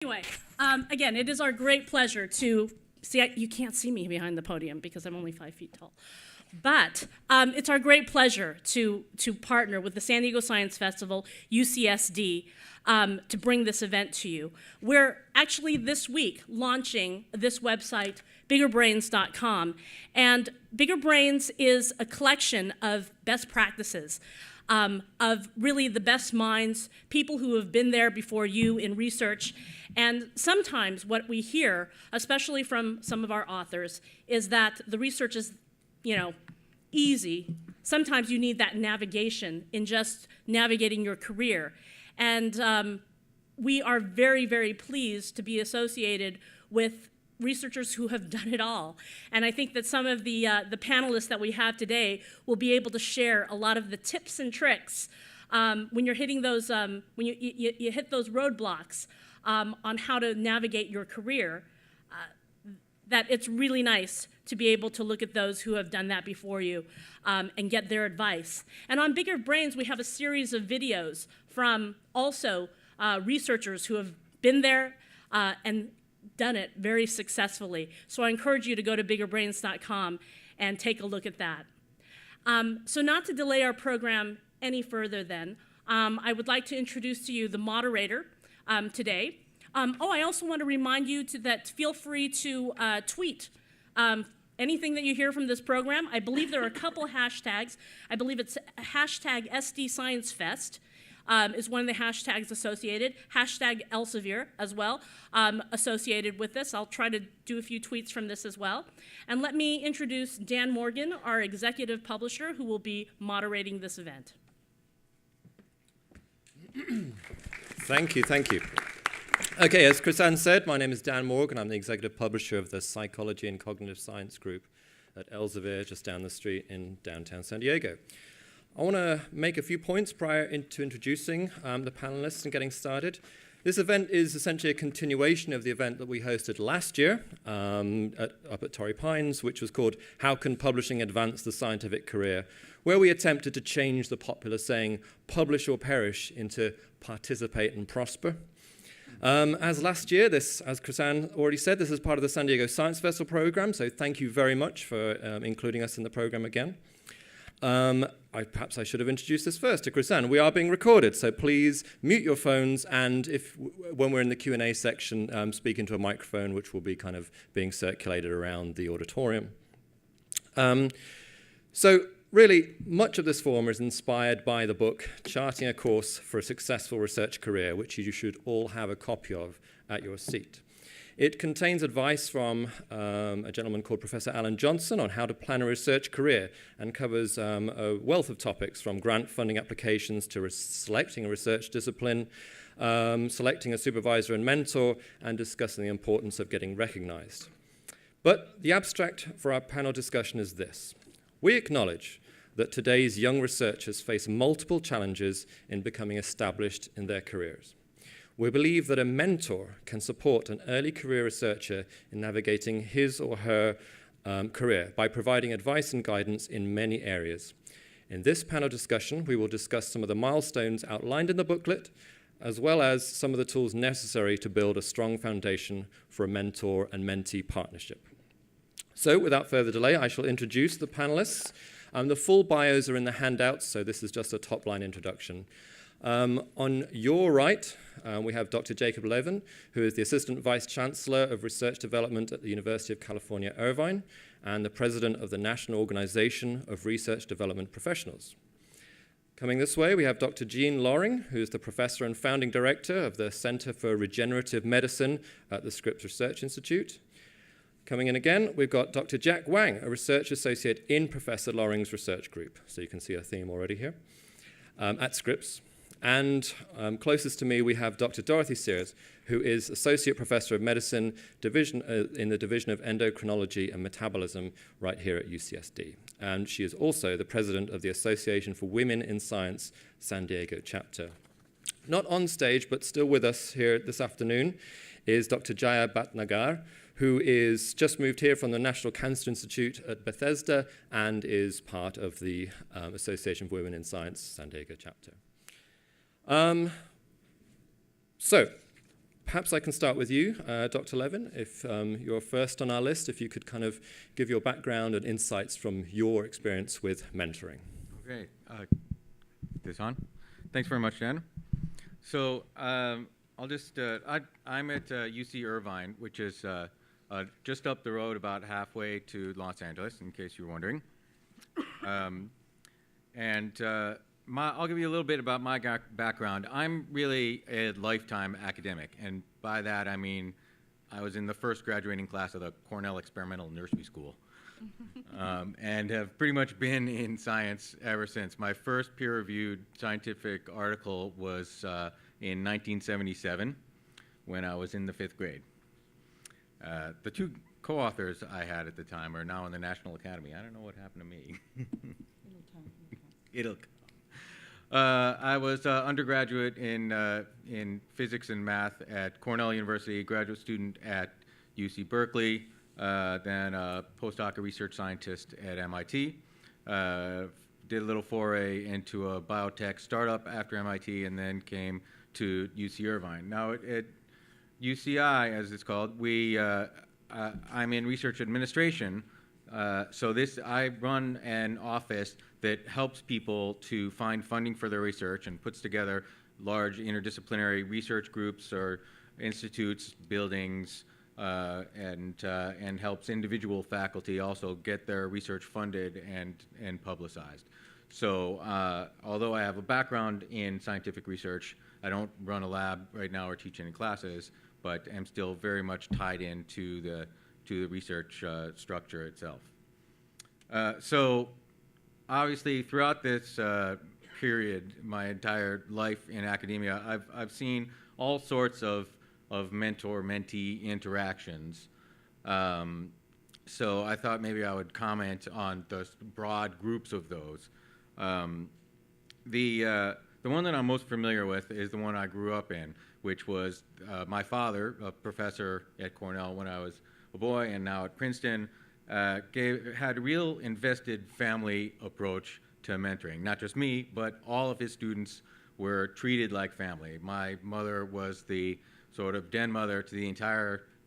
Anyway, again, it is our great pleasure to see, you can't see me behind the podium because I'm only 5 feet tall. But it's our great pleasure to partner with the San Diego Science Festival, UCSD, to bring this event to you. We're actually this week launching this website, biggerbrains.com. And Bigger Brains is a collection of best practices, of really the best minds, people who have been there before you in research. And sometimes what we hear, especially from some of our authors, is that the research is, easy. Sometimes you need that navigation in just navigating your career. And we are very, very pleased to be associated with researchers who have done it all. And I think that some of the panelists that we have today will be able to share a lot of the tips and tricks when you're hitting those, when you hit those roadblocks on how to navigate your career, that it's really nice to be able to look at those who have done that before you and get their advice. And on Bigger Brains, we have a series of videos from also researchers who have been there and done it very successfully. So I encourage you to go to biggerbrains.com and take a look at that. So not to delay our program any further then, I would like to introduce to you the moderator today. I also want to remind you that feel free to tweet anything that you hear from this program. I believe there are a couple hashtags. I believe it's hashtag SDScienceFest. Is one of the hashtags associated. Hashtag Elsevier as well, associated with this. I'll try to do a few tweets from this as well. And let me introduce Dan Morgan, our executive publisher, who will be moderating this event. Thank you. Okay, as Chris-Anne said, my name is Dan Morgan. I'm the executive publisher of the Psychology and Cognitive Science group at Elsevier, just down the street in downtown San Diego. I want to make a few points prior to introducing the panelists and getting started. This event is essentially a continuation of the event that we hosted last year up at Torrey Pines, which was called How Can Publishing Advance the Scientific Career?, where we attempted to change the popular saying, publish or perish, into participate and prosper. As last year, as Chris-Anne already said, this is part of the San Diego Science Festival program, so thank you very much for including us in the program again. Perhaps I should have introduced this first to Chris-Anne. We are being recorded, so please mute your phones, and when we're in the Q&A section, speak into a microphone, which will be kind of being circulated around the auditorium. So really, much of this forum is inspired by the book Charting a Course for a Successful Research Career, which you should all have a copy of at your seat. It contains advice from a gentleman called Professor Alan Johnson on how to plan a research career, and covers a wealth of topics from grant funding applications to selecting a research discipline, selecting a supervisor and mentor, and discussing the importance of getting recognized. But the abstract for our panel discussion is this. We acknowledge that today's young researchers face multiple challenges in becoming established in their careers. We believe that a mentor can support an early career researcher in navigating his or her career by providing advice and guidance in many areas. In this panel discussion, we will discuss some of the milestones outlined in the booklet, as well as some of the tools necessary to build a strong foundation for a mentor and mentee partnership. So without further delay, I shall introduce the panelists. The full bios are in the handouts, so this is just a top-line introduction. On your right, we have Dr. Jacob Levin, who is the Assistant Vice Chancellor of Research Development at the University of California, Irvine, and the President of the National Organization of Research Development Professionals. Coming this way, we have Dr. Jean Loring, who is the Professor and Founding Director of the Center for Regenerative Medicine at the Scripps Research Institute. Coming in again, we've got Dr. Jack Wang, a Research Associate in Professor Loring's research group. So you can see a theme already here, at Scripps. And closest to me, we have Dr. Dorothy Sears, who is Associate Professor of Medicine in the Division of Endocrinology and Metabolism right here at UCSD. And she is also the President of the Association for Women in Science San Diego chapter. Not on stage, but still with us here this afternoon, is Dr. Jaya Bhatnagar, who is just moved here from the National Cancer Institute at Bethesda and is part of the Association for Women in Science San Diego chapter. So, perhaps I can start with you, Dr. Levin, if you're first on our list, if you could kind of give your background and insights from your experience with mentoring. Okay, this on? Thanks very much, Dan. So I'll just, I'm at UC Irvine, which is just up the road about halfway to Los Angeles, in case you were wondering. I'll give you a little bit about my background. I'm really a lifetime academic, and by that I mean I was in the first graduating class of the Cornell Experimental Nursery School, and have pretty much been in science ever since. My first peer-reviewed scientific article was in 1977, when I was in the 5th grade. The two co-authors I had at the time are now in the National Academy. I don't know what happened to me. It'll come. I was undergraduate in physics and math at Cornell University, graduate student at UC Berkeley, then a postdoc research scientist at MIT. Did a little foray into a biotech startup after MIT, and then came to UC Irvine. Now at UCI, as it's called, I'm in research administration. So I run an office that helps people to find funding for their research and puts together large interdisciplinary research groups or institutes, buildings, and helps individual faculty also get their research funded and publicized. So although I have a background in scientific research, I don't run a lab right now or teach any classes, but am still very much tied into the research structure itself. So obviously throughout this period, my entire life in academia, I've seen all sorts of mentor-mentee interactions. So I thought maybe I would comment on the broad groups of those. The one that I'm most familiar with is the one I grew up in, which was my father, a professor at Cornell when I was a boy, and now at Princeton, had a real invested family approach to mentoring. Not just me, but all of his students were treated like family. My mother was the sort of den mother to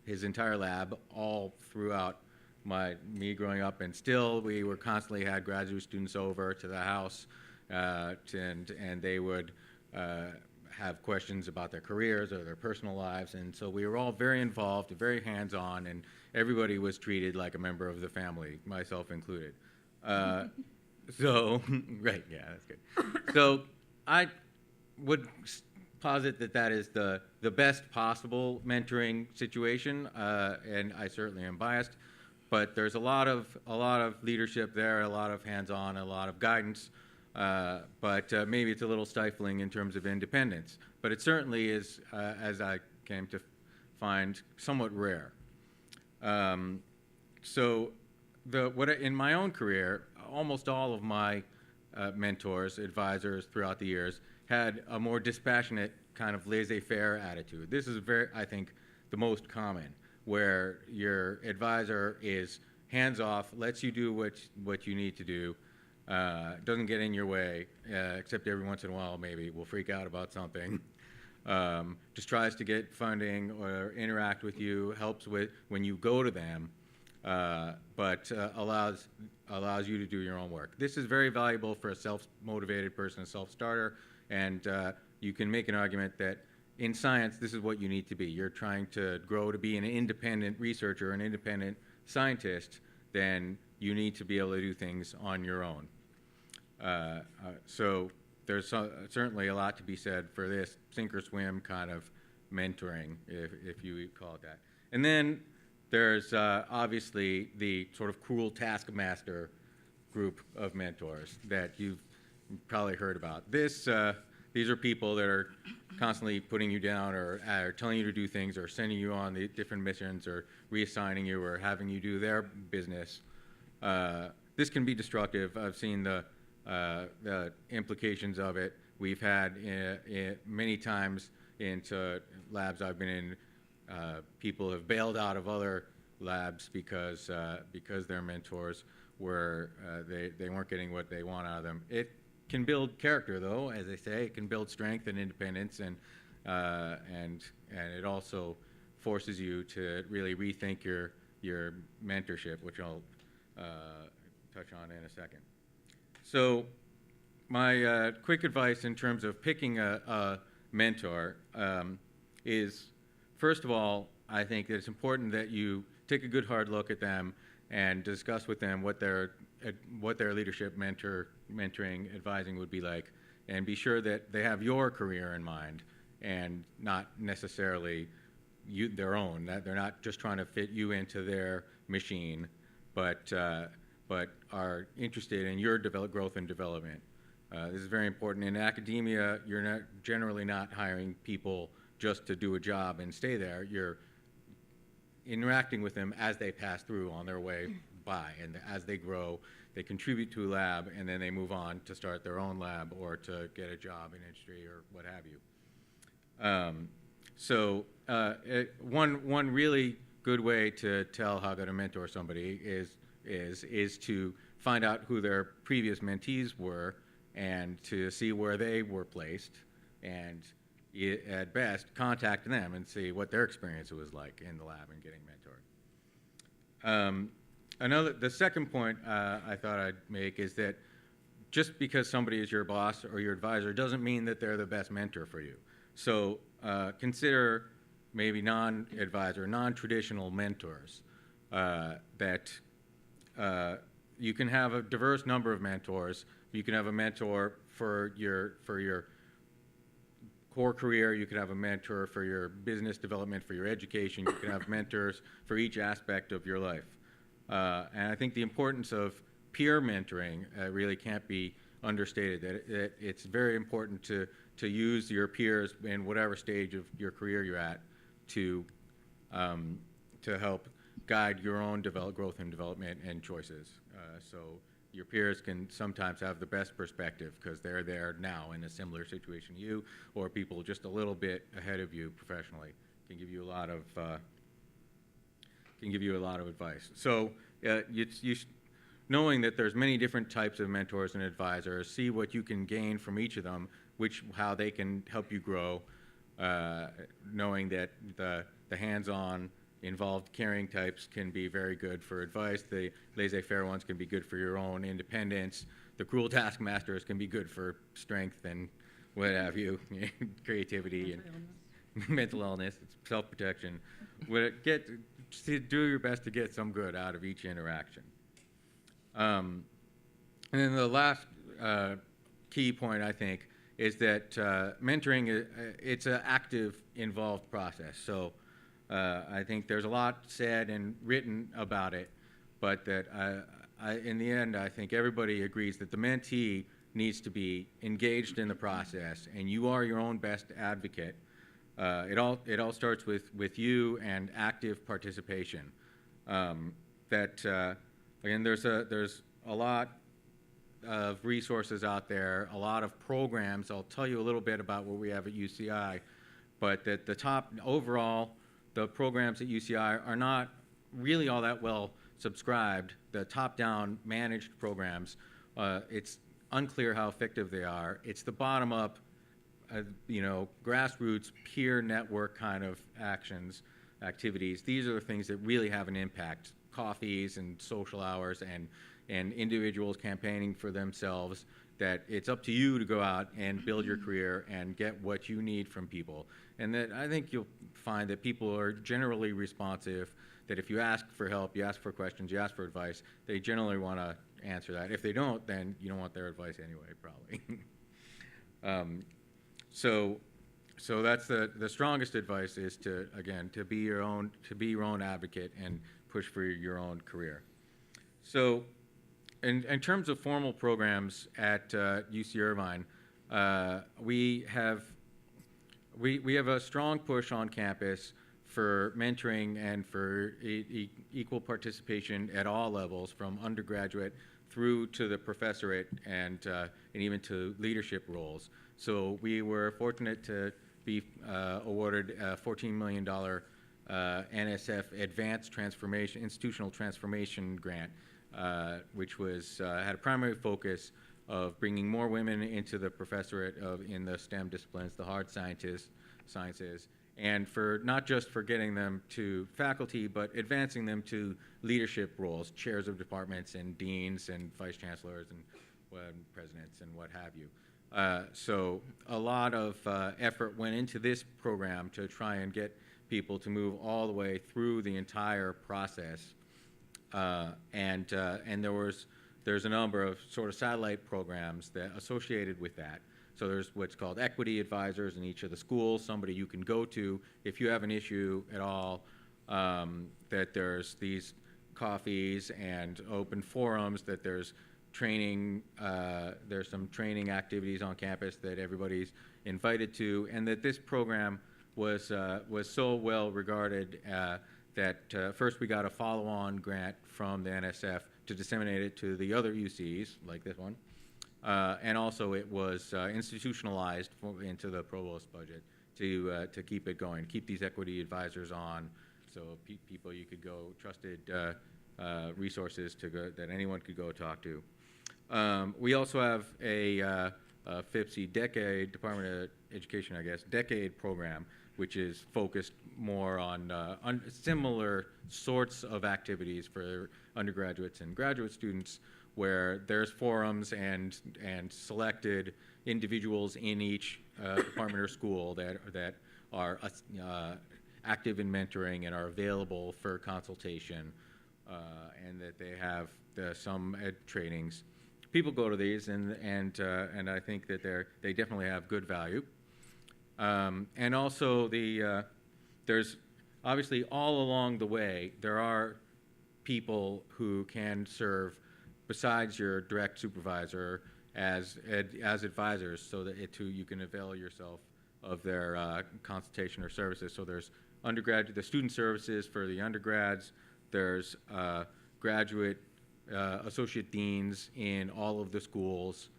his entire lab all throughout me growing up, and still we were constantly had graduate students over to the house, and they would have questions about their careers or their personal lives, and so we were all very involved, very hands-on, and everybody was treated like a member of the family, myself included. Right, yeah, that's good. So I would posit that is the best possible mentoring situation, and I certainly am biased, but there's a lot of leadership there, a lot of hands-on, a lot of guidance, but maybe it's a little stifling in terms of independence. But it certainly is, as I came to find, somewhat rare. In my own career, almost all of my mentors, advisors throughout the years had a more dispassionate kind of laissez-faire attitude. This is I think, the most common, where your advisor is hands-off, lets you do what you need to do, doesn't get in your way, except every once in a while maybe will freak out about something. Just tries to get funding or interact with you, helps with when you go to them, but allows you to do your own work. This is very valuable for a self-motivated person, a self-starter, and you can make an argument that in science, this is what you need to be. You're trying to grow to be an independent researcher, an independent scientist, then you need to be able to do things on your own. So there's certainly a lot to be said for this sink or swim kind of mentoring, if you call it that. And then there's obviously the sort of cruel taskmaster group of mentors that you've probably heard about. These are people that are constantly putting you down or telling you to do things or sending you on the different missions or reassigning you or having you do their business. This can be destructive. I've seen the implications of it. We've had many times into labs I've been in, people have bailed out of other labs because their mentors were they weren't getting what they want out of them. It can build character, though, as they say. It can build strength and independence, and and it also forces you to really rethink your mentorship, which I'll touch on in a second. So my quick advice in terms of picking a mentor is, first of all, I think that it's important that you take a good hard look at them and discuss with them what their leadership mentoring, advising would be like, and be sure that they have your career in mind and not necessarily their own. That they're not just trying to fit you into their machine, but are interested in your growth and development. This is very important. In academia, you're generally not hiring people just to do a job and stay there. You're interacting with them as they pass through on their way by, and as they grow, they contribute to a lab, and then they move on to start their own lab or to get a job in industry or what have you. One really good way to tell how to mentor somebody is to find out who their previous mentees were and to see where they were placed, and at best contact them and see what their experience was like in the lab and getting mentored. The second point I thought I'd make is that just because somebody is your boss or your advisor doesn't mean that they're the best mentor for you. So consider maybe non-advisor, non-traditional mentors that you can have a diverse number of mentors. You can have a mentor for your core career. You can have a mentor for your business development, for your education. You can have mentors for each aspect of your life. And I think the importance of peer mentoring really can't be understated. That it's very important to use your peers in whatever stage of your career you're at to help guide your own growth and development and choices. So your peers can sometimes have the best perspective because they're there now in a similar situation to you, or people just a little bit ahead of you professionally can give you a lot of advice. So knowing that there's many different types of mentors and advisors, see what you can gain from each of them, how they can help you grow, knowing that the hands-on, involved caring types can be very good for advice. The laissez-faire ones can be good for your own independence. The cruel taskmasters can be good for strength and what have you, creativity and mental illness, self-protection. Do your best to get some good out of each interaction. And then the last key point, I think, is that mentoring, it's an active, involved process. So I think there's a lot said and written about it, but that in the end, I think everybody agrees that the mentee needs to be engaged in the process, and you are your own best advocate. It all starts with you and active participation. Again, there's a lot of resources out there, a lot of programs. I'll tell you a little bit about what we have at UCI, but that the programs at UCI are not really all that well subscribed. The top-down managed programs, it's unclear how effective they are. It's the bottom-up, grassroots peer network kind of activities. These are the things that really have an impact. Coffees and social hours and individuals campaigning for themselves, that it's up to you to go out and build your career and get what you need from people. And that I think you'll find that people are generally responsive, that if you ask for help, you ask for questions, you ask for advice, they generally want to answer that. If they don't, then you don't want their advice anyway, probably. So that's the strongest advice is to be your own advocate and push for your own career. So in terms of formal programs at UC Irvine, we have a strong push on campus for mentoring and for equal participation at all levels, from undergraduate through to the professorate and even to leadership roles. So we were fortunate to be awarded a $14 million NSF Advanced Institutional Transformation Grant, which had a primary focus of bringing more women into the professorate in the STEM disciplines, the hard sciences, sciences, and for not just for getting them to faculty, but advancing them to leadership roles, chairs of departments and deans and vice chancellors and presidents and what have you. So a lot of effort went into this program to try and get people to move all the way through the entire process. And there's a number of sort of satellite programs that associated with that. So there's what's called equity advisors in each of the schools, somebody you can go to if you have an issue at all, that there's these coffees and open forums, that there's training, there's some training activities on campus that everybody's invited to, and that this program was so well regarded that first we got a follow-on grant from the NSF to disseminate it to the other UCs, like this one, and also it was institutionalized into the provost budget to keep it going, keep these equity advisors on, so people you could go, trusted resources to go, that anyone could go talk to. We also have a FIPSE decade, Department of Education, I guess, decade program, which is focused more on similar sorts of activities for undergraduates and graduate students, where there's forums and selected individuals in each department or school that are active in mentoring and are available for consultation, and that they have some trainings. People go to these, and I think that they definitely have good value. And also there's obviously all along the way there are people who can serve besides your direct supervisor as advisors, so that you can avail yourself of their consultation or services. So there's the student services for the undergrads. There's graduate associate deans in all of the schools.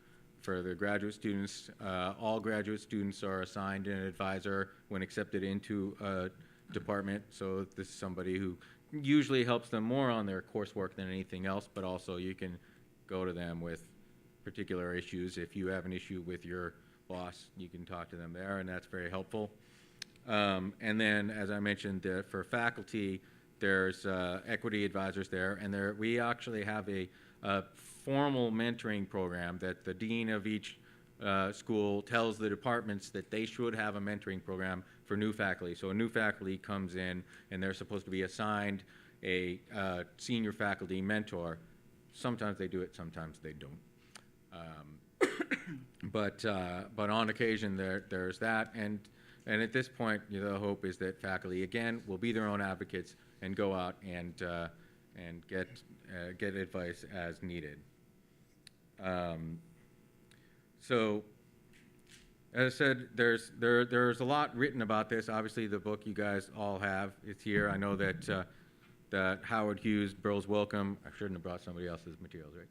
For the graduate students, all graduate students are assigned an advisor when accepted into a department. So this is somebody who usually helps them more on their coursework than anything else, but also you can go to them with particular issues. If you have an issue with your boss, you can talk to them there, and that's very helpful. And then, as I mentioned, for faculty, there's equity advisors there, and we actually have a formal mentoring program that the dean of each school tells the departments that they should have a mentoring program for new faculty. So a new faculty comes in, and they're supposed to be assigned a senior faculty mentor. Sometimes they do it, sometimes they don't. But on occasion there's that, and at this point, the hope is that faculty again will be their own advocates and go out and get advice as needed. So, as I said, there's a lot written about this. Obviously, the book you guys all have, it's here. I know that Howard Hughes, Burroughs Wellcome, I shouldn't have brought somebody else's materials, right?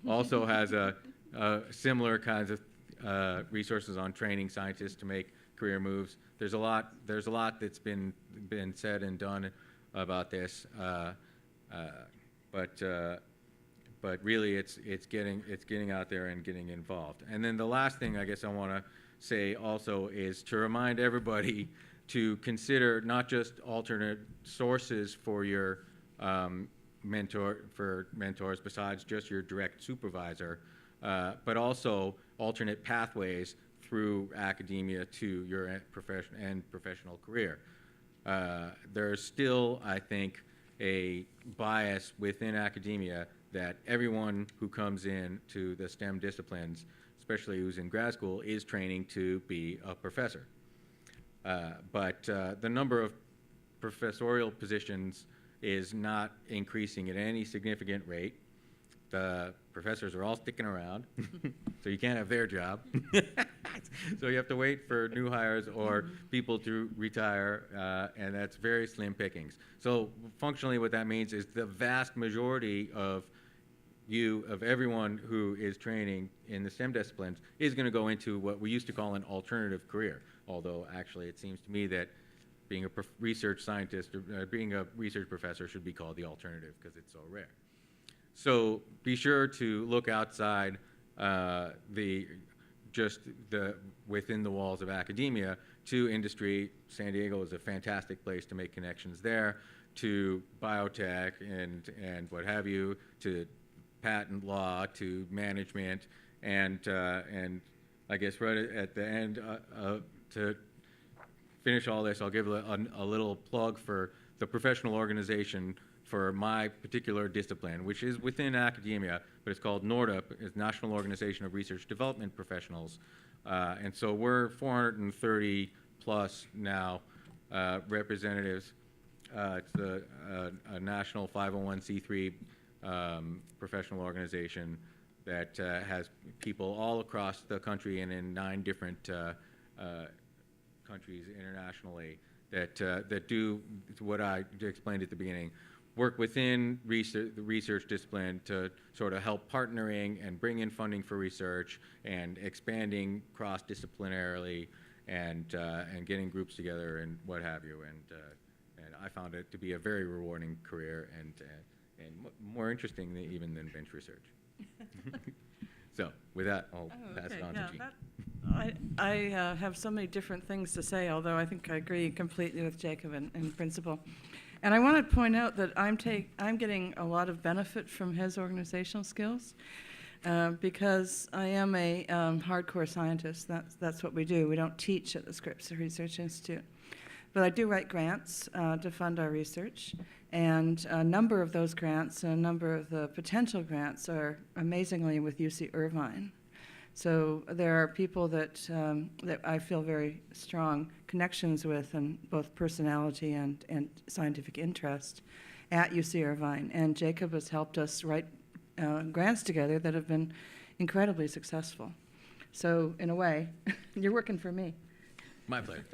Also has similar kinds of resources on training scientists to make career moves. There's a lot that's been said and done about this, but really it's getting out there and getting involved. And then the last thing I guess I want to say also is to remind everybody to consider not just alternate sources for your mentors besides just your direct supervisor, but also alternate pathways through academia to your professional career. There's still, I think, a bias within academia that everyone who comes in to the STEM disciplines, especially who's in grad school, is training to be a professor. But the number of professorial positions is not increasing at any significant rate. The professors are all sticking around, so you can't have their job. So you have to wait for new hires or people to retire, and that's very slim pickings. So functionally what that means is the vast majority of everyone who is training in the STEM disciplines is going to go into what we used to call an alternative career, although actually it seems to me that being a research scientist or being a research professor should be called the alternative because it's so rare. So be sure to look outside within the walls of academia to industry. San Diego is a fantastic place to make connections there, to biotech and what have you, to patent law, to management, and I guess right at the end, to finish all this, I'll give a little plug for the professional organization for my particular discipline, which is within academia, but it's called NORDP, it's National Organization of Research Development Professionals. And so we're 430 plus now representatives. It's a national 501c3 professional organization that has people all across the country and in 9 different countries internationally that do what I explained at the beginning, work within the research discipline to sort of help partnering and bring in funding for research and expanding cross-disciplinarily and getting groups together and what have you. And I found it to be a very rewarding career and more interesting even than bench research. So with that, I'll pass it on to Jean. I have so many different things to say, although I think I agree completely with Jacob in principle. And I want to point out that I'm getting a lot of benefit from his organizational skills because I am a hardcore scientist. That's what we do. We don't teach at the Scripps Research Institute. But I do write grants to fund our research, and a number of those grants and a number of the potential grants are amazingly with UC Irvine. So there are people that I feel very strong connections with, and both personality and scientific interest at UC Irvine. And Jacob has helped us write grants together that have been incredibly successful. So in a way, you're working for me. My pleasure.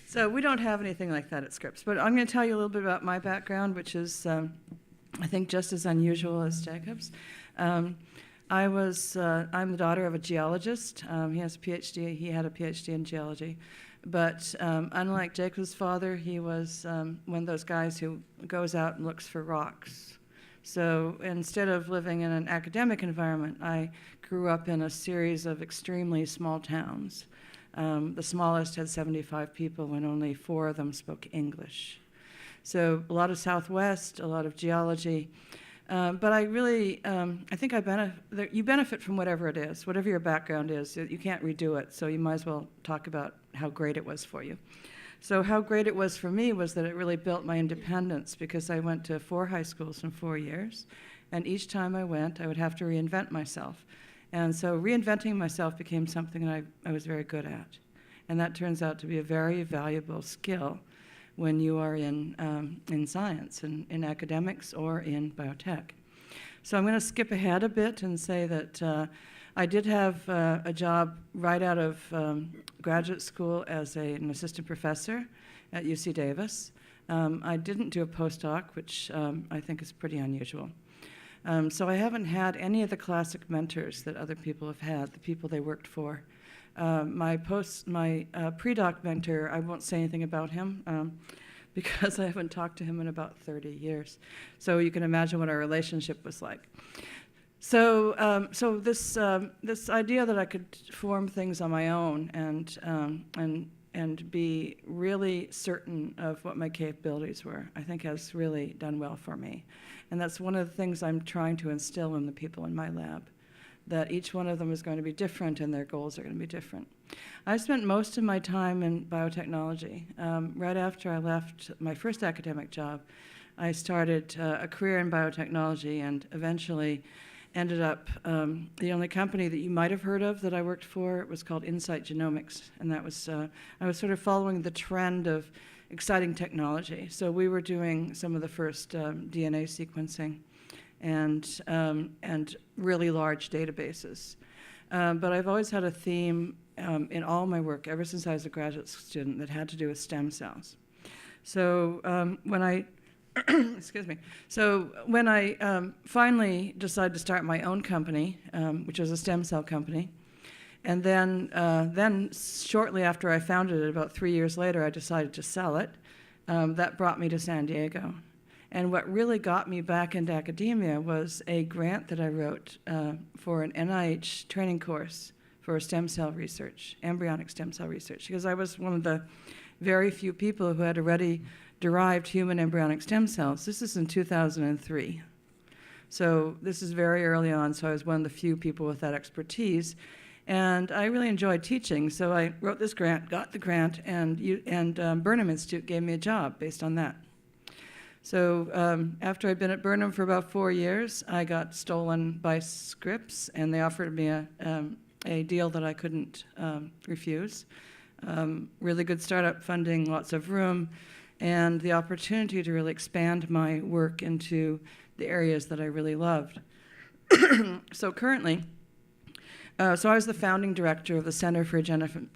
So we don't have anything like that at Scripps. But I'm going to tell you a little bit about my background, which is, I think, just as unusual as Jacob's. I'm the daughter of a geologist. He has a PhD. He had a PhD in geology. But unlike Jacob's father, he was one of those guys who goes out and looks for rocks. So instead of living in an academic environment, I grew up in a series of extremely small towns. The smallest had 75 people, and only 4 of them spoke English. So a lot of Southwest, a lot of geology. But I really, I think you benefit from whatever it is, whatever your background is. You can't redo it, so you might as well talk about how great it was for you. So how great it was for me was that it really built my independence, because I went to 4 high schools in 4 years, and each time I went, I would have to reinvent myself. And so reinventing myself became something that I was very good at. And that turns out to be a very valuable skill when you are in science, in academics, or in biotech. So I'm going to skip ahead a bit and say that I did have a job right out of graduate school as an assistant professor at UC Davis. I didn't do a postdoc, which I think is pretty unusual. So I haven't had any of the classic mentors that other people have had, the people they worked for. My pre-doc mentor, I won't say anything about him because I haven't talked to him in about 30 years. So you can imagine what our relationship was like. So this idea that I could form things on my own and be really certain of what my capabilities were, I think has really done well for me. And that's one of the things I'm trying to instill in the people in my lab, that each one of them is going to be different and their goals are going to be different. I spent most of my time in biotechnology. Right after I left my first academic job, I started a career in biotechnology and eventually ended up, the only company that you might have heard of that I worked for was called Insight Genomics. And that was, I was sort of following the trend of exciting technology. So we were doing some of the first DNA sequencing and really large databases. But I've always had a theme in all my work, ever since I was a graduate student, that had to do with stem cells. So when I excuse me. So when I finally decided to start my own company, which was a stem cell company, and then shortly after I founded it, about 3 years later, I decided to sell it. That brought me to San Diego. And what really got me back into academia was a grant that I wrote for an NIH training course for stem cell research, embryonic stem cell research, because I was one of the very few people who had already derived human embryonic stem cells. This is in 2003. So this is very early on, so I was one of the few people with that expertise. And I really enjoyed teaching, so I wrote this grant, got the grant, and Burnham Institute gave me a job based on that. So after I'd been at Burnham for about 4 years, I got stolen by Scripps, and they offered me a deal that I couldn't refuse. Really good startup funding, lots of room, and the opportunity to really expand my work into the areas that I really loved. So currently, so I was the founding director of the Center for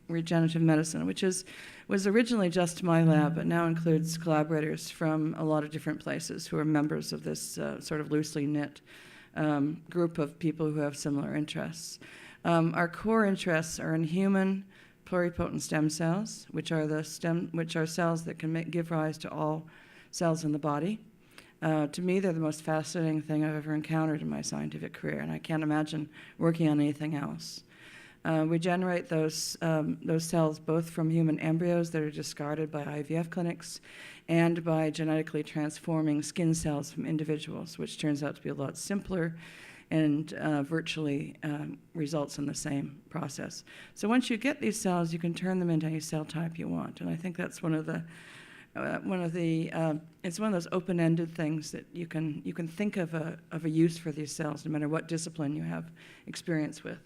Regenerative Medicine, which was originally just my lab, but now includes collaborators from a lot of different places who are members of this sort of loosely knit group of people who have similar interests. Our core interests are in human pluripotent stem cells, which are cells that can give rise to all cells in the body. To me, they're the most fascinating thing I've ever encountered in my scientific career, and I can't imagine working on anything else. We generate those cells both from human embryos that are discarded by IVF clinics and by genetically transforming skin cells from individuals, which turns out to be a lot simpler and virtually results in the same process. So once you get these cells, you can turn them into any cell type you want, and I think that's it's one of those open-ended things that you can think of a use for these cells, no matter what discipline you have experience with.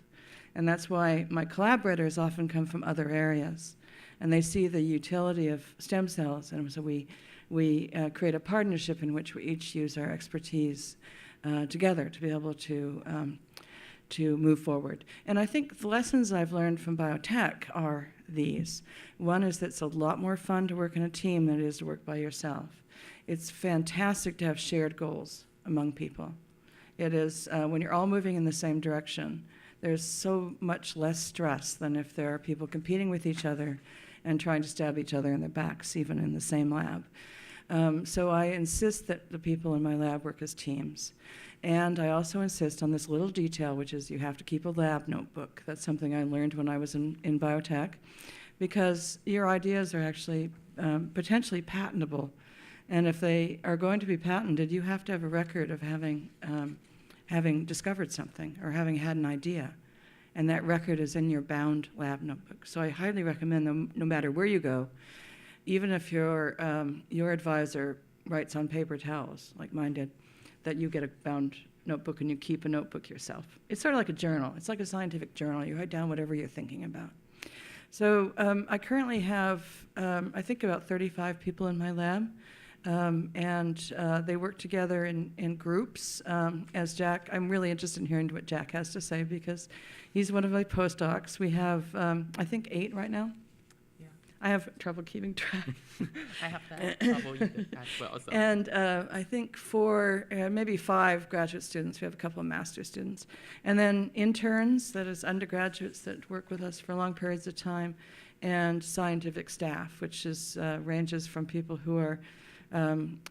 And that's why my collaborators often come from other areas, and they see the utility of stem cells, and so we create a partnership in which we each use our expertise together to be able to move forward. And I think the lessons I've learned from biotech are these. One is that it's a lot more fun to work in a team than it is to work by yourself. It's fantastic to have shared goals among people. It is, when you're all moving in the same direction, there's so much less stress than if there are people competing with each other and trying to stab each other in the backs, even in the same lab. So I insist that the people in my lab work as teams. And I also insist on this little detail, which is you have to keep a lab notebook. That's something I learned when I was in biotech, because your ideas are actually potentially patentable. And if they are going to be patented, you have to have a record of having discovered something or having had an idea. And that record is in your bound lab notebook. So I highly recommend, no matter where you go, even if your advisor writes on paper towels, like mine did, that you get a bound notebook and you keep a notebook yourself. It's sort of like a journal. It's like a scientific journal. You write down whatever you're thinking about. So I currently have, I think, about 35 people in my lab, and they work together in groups. As Jack, I'm really interested in hearing what Jack has to say because he's one of my postdocs. We have, I think, 8 right now. I have trouble keeping track. I have that trouble as well. So. And I think 4, maybe 5 graduate students. We have a couple of master students. And then interns, that is undergraduates that work with us for long periods of time, and scientific staff, which is ranges from people who are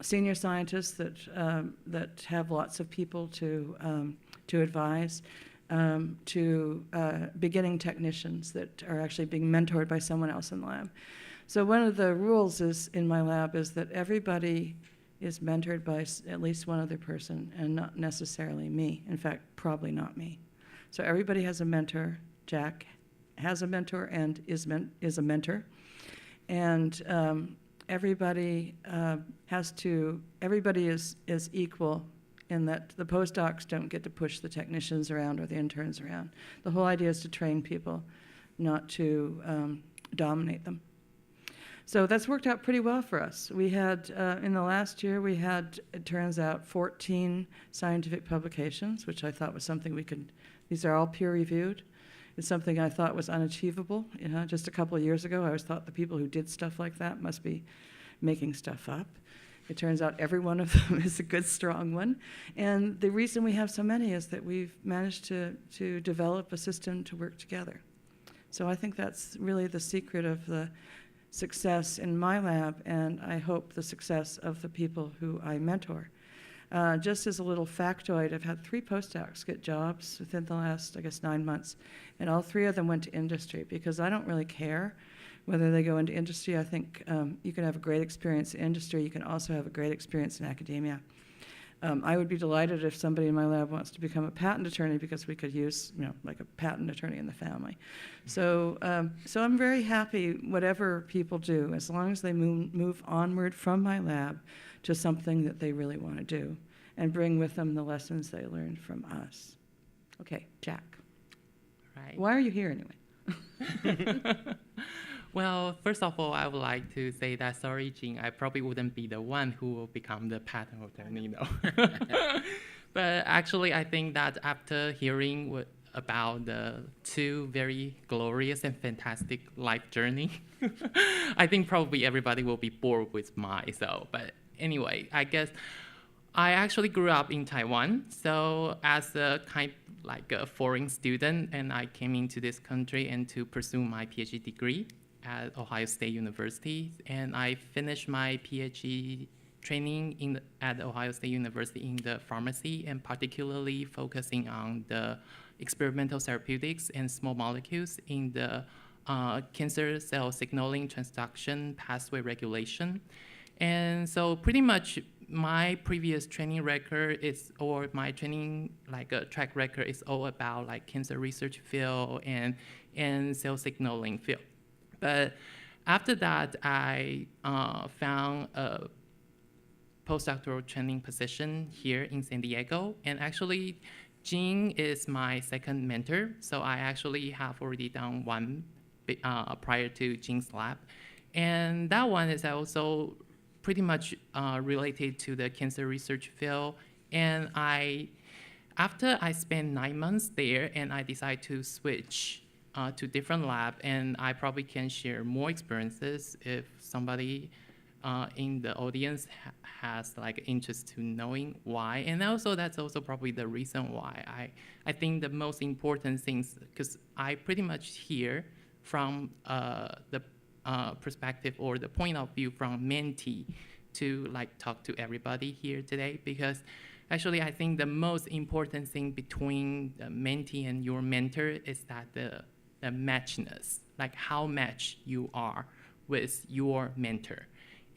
senior scientists that have lots of people to advise, to beginning technicians that are actually being mentored by someone else in the lab. So one of the rules in my lab is that everybody is mentored by at least one other person and not necessarily me. In fact, probably not me. So everybody has a mentor. Jack has a mentor and is a mentor. And everybody is equal in that the postdocs don't get to push the technicians around or the interns around. The whole idea is to train people, not to dominate them. So that's worked out pretty well for us. We had, in the last year, we had, it turns out, 14 scientific publications, which I thought was something these are all peer-reviewed. It's something I thought was unachievable. Just a couple of years ago, I always thought the people who did stuff like that must be making stuff up. It turns out every one of them is a good, strong one. And the reason we have so many is that we've managed to develop a system to work together. So I think that's really the secret of the success in my lab, and I hope the success of the people who I mentor. Just as a little factoid, I've had 3 postdocs get jobs within the last, I guess, 9 months, and all 3 of them went to industry because I don't really care whether they go into industry. I think you can have a great experience in industry. You can also have a great experience in academia. I would be delighted if somebody in my lab wants to become a patent attorney because we could use, like a patent attorney in the family. So I'm very happy whatever people do, as long as they move onward from my lab to something that they really want to do and bring with them the lessons they learned from us. Okay, Jack. Right. Why are you here anyway? Well, first of all, I would like to say that sorry, Jean, I probably wouldn't be the one who will become the patent attorney, But actually, I think that after hearing about the 2 very glorious and fantastic life journey, I think probably everybody will be bored with mine. So, but anyway, I guess I actually grew up in Taiwan. So as a like a foreign student, and I came into this country and to pursue my PhD degree at Ohio State University, and I finished my PhD training at Ohio State University in the pharmacy, and particularly focusing on the experimental therapeutics and small molecules in the cancer cell signaling transduction pathway regulation. And so pretty much my previous training record my training track record is all about like cancer research field and cell signaling field. But after that, I found a postdoctoral training position here in San Diego. And actually, Jean is my second mentor. So I actually have already done one prior to Jean's lab. And that one is also pretty much related to the cancer research field. And after I spent 9 months there, and I decided to switch to different lab, and I probably can share more experiences if somebody in the audience has like interest to knowing why. And also that's also probably the reason why I think the most important things, because I pretty much hear from the perspective or the point of view from mentee to like talk to everybody here today, because actually I think the most important thing between the mentee and your mentor is that the matchness, like how matched you are with your mentor.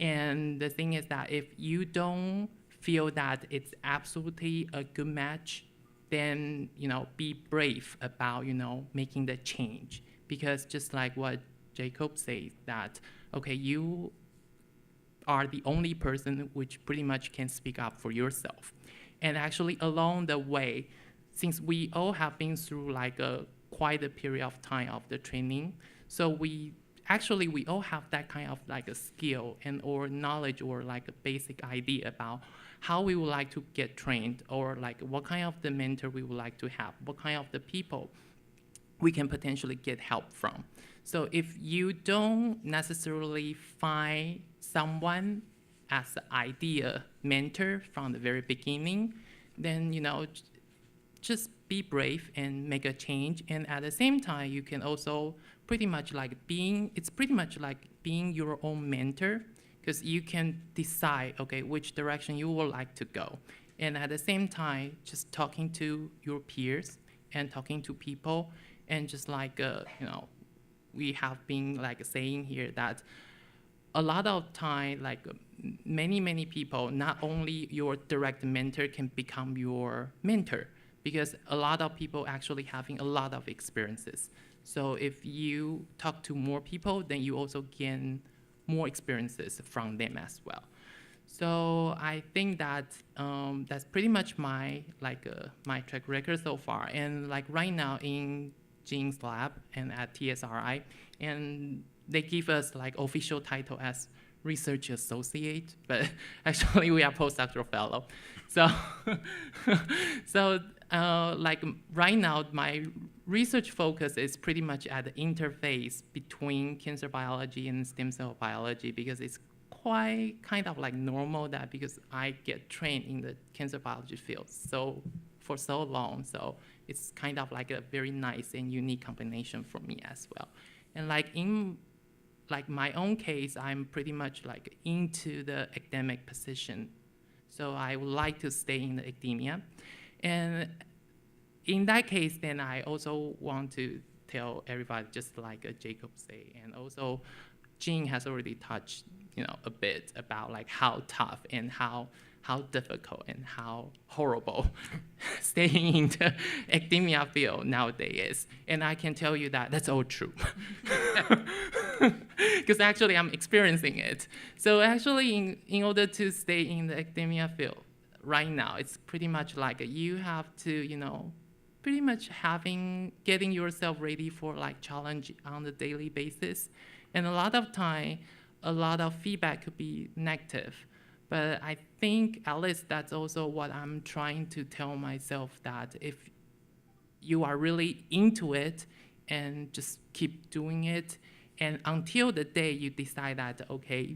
And the thing is that if you don't feel that it's absolutely a good match, then be brave about making the change, because just like what Jacob says, that okay, you are the only person which pretty much can speak up for yourself. And actually along the way, since we all have been through like quite a period of time of the training, so we all have that kind of like a skill and or knowledge or like a basic idea about how we would like to get trained, or like what kind of the mentor we would like to have, what kind of the people we can potentially get help from. So if you don't necessarily find someone as an idea mentor from the very beginning, then just be brave and make a change. And at the same time, you can also pretty much like being your own mentor, because you can decide, okay, which direction you would like to go. And at the same time, just talking to your peers and talking to people, and just like, we have been like saying here that a lot of time, like many people, not only your direct mentor can become your mentor, because a lot of people actually having a lot of experiences. So if you talk to more people, then you also gain more experiences from them as well. So I think that that's pretty much my my track record so far. And like right now in Jean's lab and at TSRI, and they give us like official title as research associate, but actually we are postdoctoral fellow. So like right now, my research focus is pretty much at the interface between cancer biology and stem cell biology, because it's quite kind of like normal that because I get trained in the cancer biology field for so long, so it's kind of like a very nice and unique combination for me as well. And like in like my own case, I'm pretty much like into the academic position. So I would like to stay in the academia. And in that case, then I also want to tell everybody, just like Jacob say, and also Jean has already touched, a bit about like how tough and how difficult and how horrible staying in the academia field nowadays is. And I can tell you that that's all true. Because actually I'm experiencing it. So actually in order to stay in the academia field right now, it's pretty much like you have to, pretty much getting yourself ready for like challenge on a daily basis. And a lot of time, a lot of feedback could be negative. But I think at least that's also what I'm trying to tell myself, that if you are really into it and just keep doing it, and until the day you decide that, okay,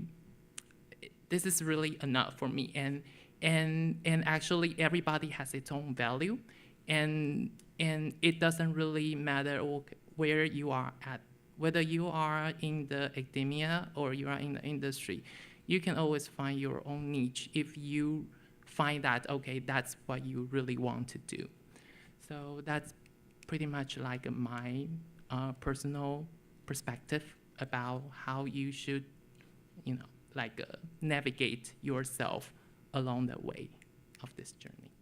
this is really enough for me, and actually everybody has its own value, and it doesn't really matter where you are at, whether you are in the academia or you are in the industry. You can always find your own niche if you find that, okay, that's what you really want to do. So that's pretty much like my personal perspective about how you should, navigate yourself along the way of this journey.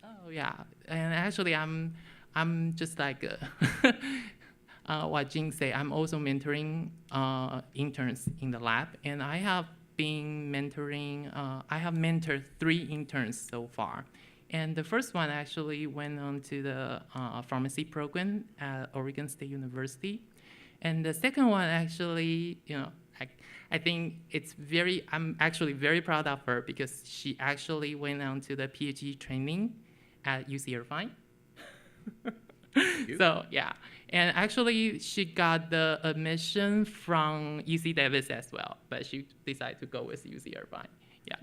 Oh yeah, and actually I'm just like what Jing said, I'm also mentoring interns in the lab, and I have been mentoring, I have mentored 3 interns so far. And the first one actually went on to the pharmacy program at Oregon State University. And the second one actually, I think I'm actually very proud of her because she actually went on to the PhD training at UC Irvine. So yeah, and actually she got the admission from UC Davis as well, but she decided to go with UC Irvine. Yeah,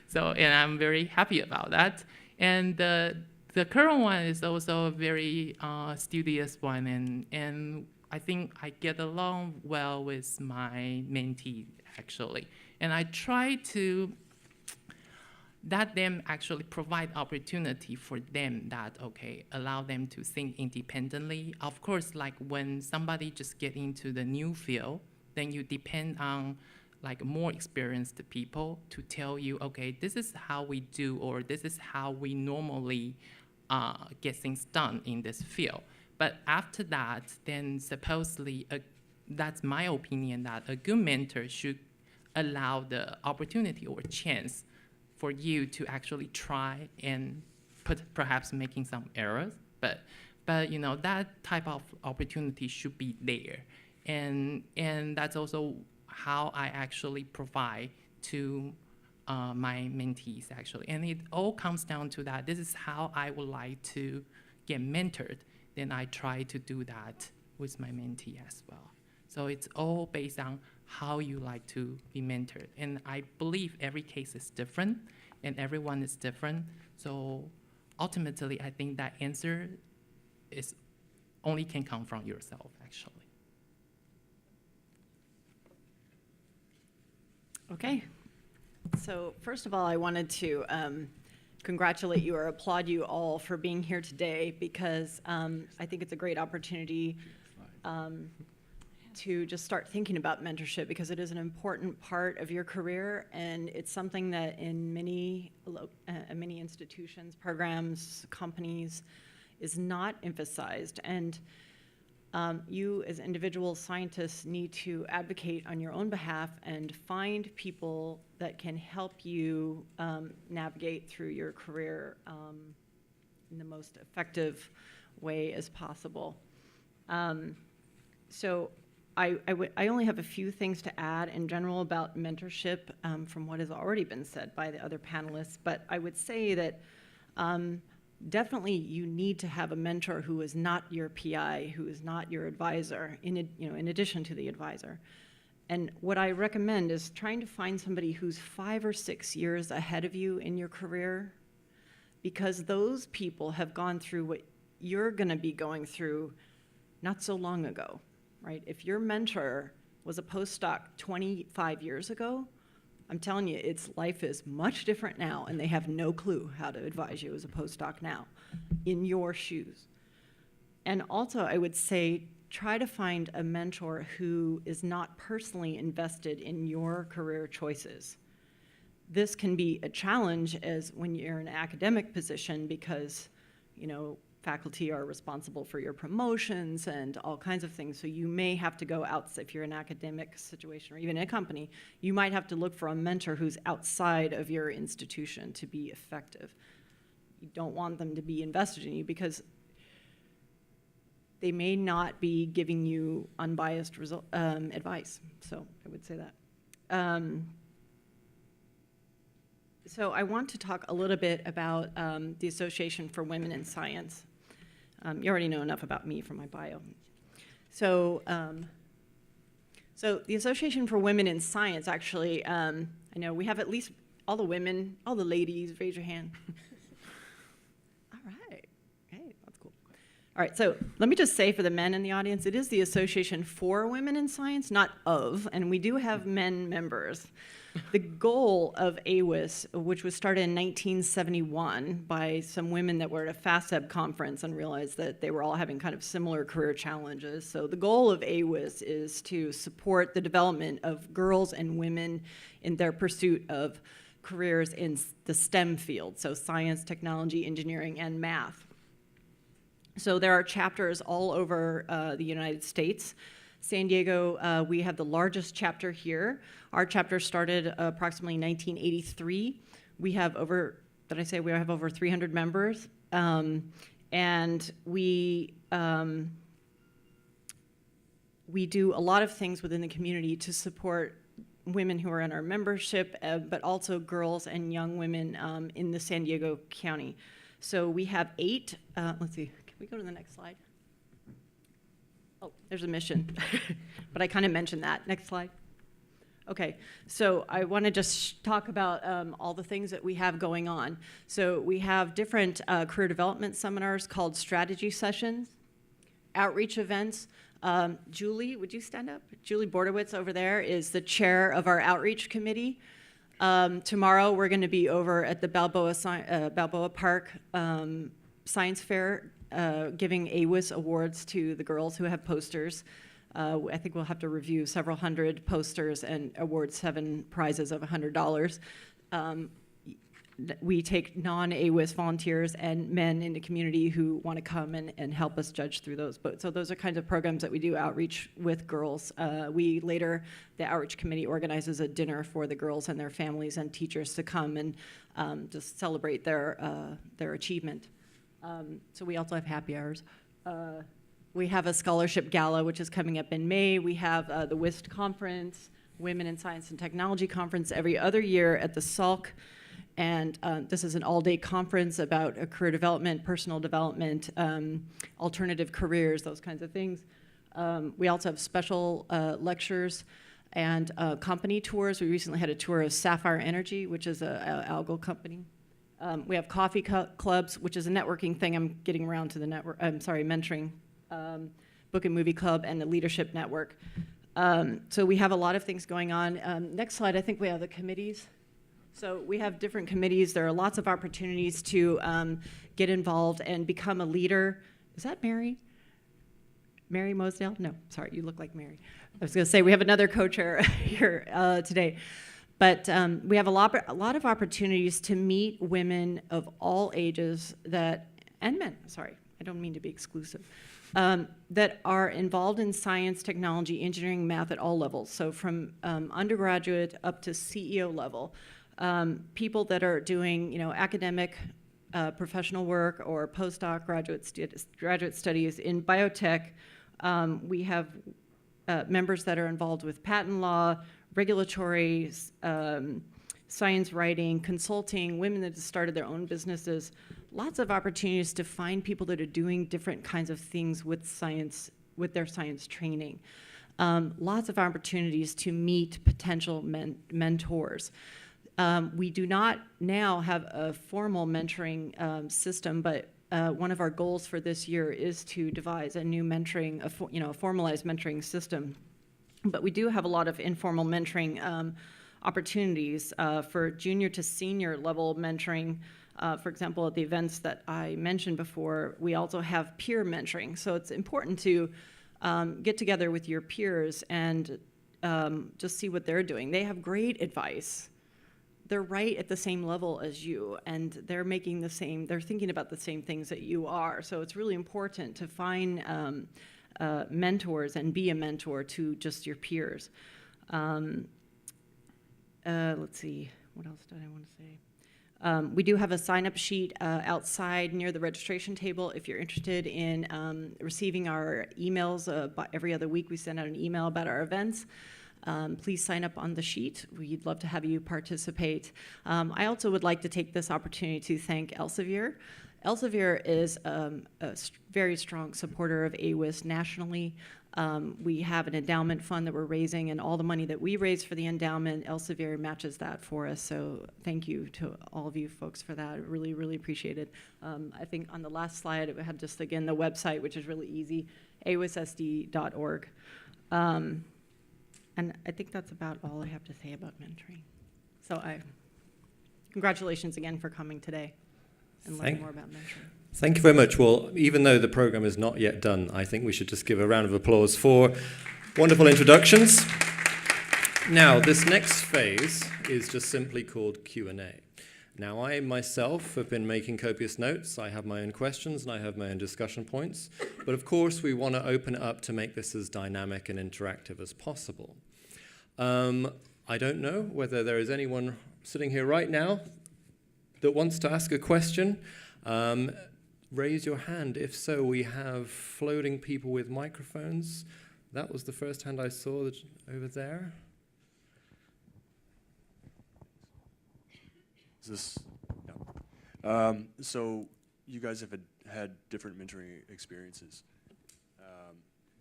so and I'm very happy about that. And the current one is also a very studious one, and I think I get along well with my mentee actually, and I try to let them actually provide opportunity for them that, okay, allow them to think independently. Of course, like when somebody just get into the new field, then you depend on like more experienced people to tell you, okay, this is how we do, or this is how we normally get things done in this field. But after that, then supposedly, that's my opinion, that a good mentor should allow the opportunity or chance for you to actually try and perhaps making some errors, but that type of opportunity should be there, and that's also how I actually provide to my mentees actually, and it all comes down to that. This is how I would like to get mentored. Then I try to do that with my mentee as well. So it's all based on how you like to be mentored. And I believe every case is different and everyone is different. So ultimately, I think that answer only can come from yourself, actually. Okay. So first of all, I wanted to congratulate you or applaud you all for being here today, because I think it's a great opportunity to just start thinking about mentorship, because it is an important part of your career, and it's something that in many institutions, programs, companies is not emphasized. And you as individual scientists need to advocate on your own behalf and find people that can help you navigate through your career in the most effective way as possible. So I only have a few things to add in general about mentorship from what has already been said by the other panelists, but I would say that definitely you need to have a mentor who is not your PI, who is not your advisor, in addition to the advisor. And what I recommend is trying to find somebody who's 5 or 6 years ahead of you in your career, because those people have gone through what you're going to be going through not so long ago, right? If your mentor was a postdoc 25 years ago, I'm telling you, life is much different now, and they have no clue how to advise you as a postdoc now, in your shoes. And also, I would say, try to find a mentor who is not personally invested in your career choices. This can be a challenge as when you're in an academic position because, faculty are responsible for your promotions and all kinds of things. So you may have to go out, if you're in an academic situation or even in a company, you might have to look for a mentor who's outside of your institution to be effective. You don't want them to be invested in you because they may not be giving you unbiased advice. So I would say that. So I want to talk a little bit about the Association for Women in Science. You already know enough about me from my bio. So the Association for Women in Science, actually, I know we have at least all the women, all the ladies, raise your hand. All right. Hey, that's cool. All right, so let me just say for the men in the audience, it is the Association for Women in Science, not of, and we do have men members. The goal of AWIS, which was started in 1971 by some women that were at a FASEB conference and realized that they were all having kind of similar career challenges. So the goal of AWIS is to support the development of girls and women in their pursuit of careers in the STEM field, so science, technology, engineering, and math. So there are chapters all over the United States. San Diego, we have the largest chapter here. Our chapter started approximately 1983. We have over, did I say we have over 300 members? And we do a lot of things within the community to support women who are in our membership, but also girls and young women in the San Diego County. So we have 8, let's see, can we go to the next slide? Oh, there's a mission, but I kind of mentioned that. Next slide. Okay, so I want to just talk about all the things that we have going on. So we have different career development seminars called strategy sessions, outreach events. Julie, would you stand up? Julie Bordowitz over there is the chair of our outreach committee. Tomorrow we're going to be over at the Balboa Park Science Fair giving AWIS awards to the girls who have posters. I think we'll have to review several hundred posters and award 7 prizes of $100. We take non-AWIS volunteers and men in the community who want to come and help us judge through those. So those are kinds of programs that we do outreach with girls. The outreach committee organizes a dinner for the girls and their families and teachers to come and just celebrate their achievement. So we also have happy hours. We have a scholarship gala, which is coming up in May. We have the WIST conference, Women in Science and Technology conference, every other year at the Salk. And this is an all-day conference about career development, personal development, alternative careers, those kinds of things. We also have special lectures and company tours. We recently had a tour of Sapphire Energy, which is an algal company. We have coffee clubs, which is a networking thing. I'm getting around to the mentoring, book and movie club, and the leadership network. So we have a lot of things going on. Next slide, I think we have the committees. So we have different committees. There are lots of opportunities to get involved and become a leader. Is that Mary? Mary Mosdale? No, sorry, you look like Mary. I was going to say we have another co-chair here today. But we have a lot of opportunities to meet women of all ages and men, sorry, I don't mean to be exclusive, that are involved in science, technology, engineering, math at all levels. So from undergraduate up to CEO level. People that are doing, academic, professional work or postdoc graduate studies in biotech. We have members that are involved with patent law, regulatory, science writing, consulting, women that have started their own businesses. Lots of opportunities to find people that are doing different kinds of things with science, with their science training. Lots of opportunities to meet potential mentors. We do not now have a formal mentoring system, but one of our goals for this year is to devise a new mentoring, a formalized mentoring system. But we do have a lot of informal mentoring opportunities for junior to senior level mentoring. For example, at the events that I mentioned before, we also have peer mentoring. So it's important to get together with your peers and just see what they're doing. They have great advice. They're right at the same level as you, and they're thinking about the same things that you are. So it's really important to find mentors and be a mentor to just your peers. Let's see, what else did I want to say? We do have a sign-up sheet outside near the registration table. If you're interested in receiving our emails, every other week we send out an email about our events. Please sign up on the sheet. We'd love to have you participate. I also would like to take this opportunity to thank Elsevier. Elsevier is very strong supporter of AWIS nationally. We have an endowment fund that we're raising, and all the money that we raise for the endowment, Elsevier matches that for us. So thank you to all of you folks for that. Really, really appreciate it. I think on the last slide, it had just, again, the website, which is really easy, awisSD.org. And I think that's about all I have to say about mentoring. So congratulations again for coming today and learning more about mentoring. Thank you very much. Well, even though the program is not yet done, I think we should just give a round of applause for wonderful introductions. Now, this next phase is just simply called Q&A. Now, I myself have been making copious notes. I have my own questions and I have my own discussion points. But of course, we want to open it up to make this as dynamic and interactive as possible. I don't know whether there is anyone sitting here right now that wants to ask a question. Raise your hand. If so, we have floating people with microphones. That was the first hand I saw over there. Is this? No. So you guys have had different mentoring experiences.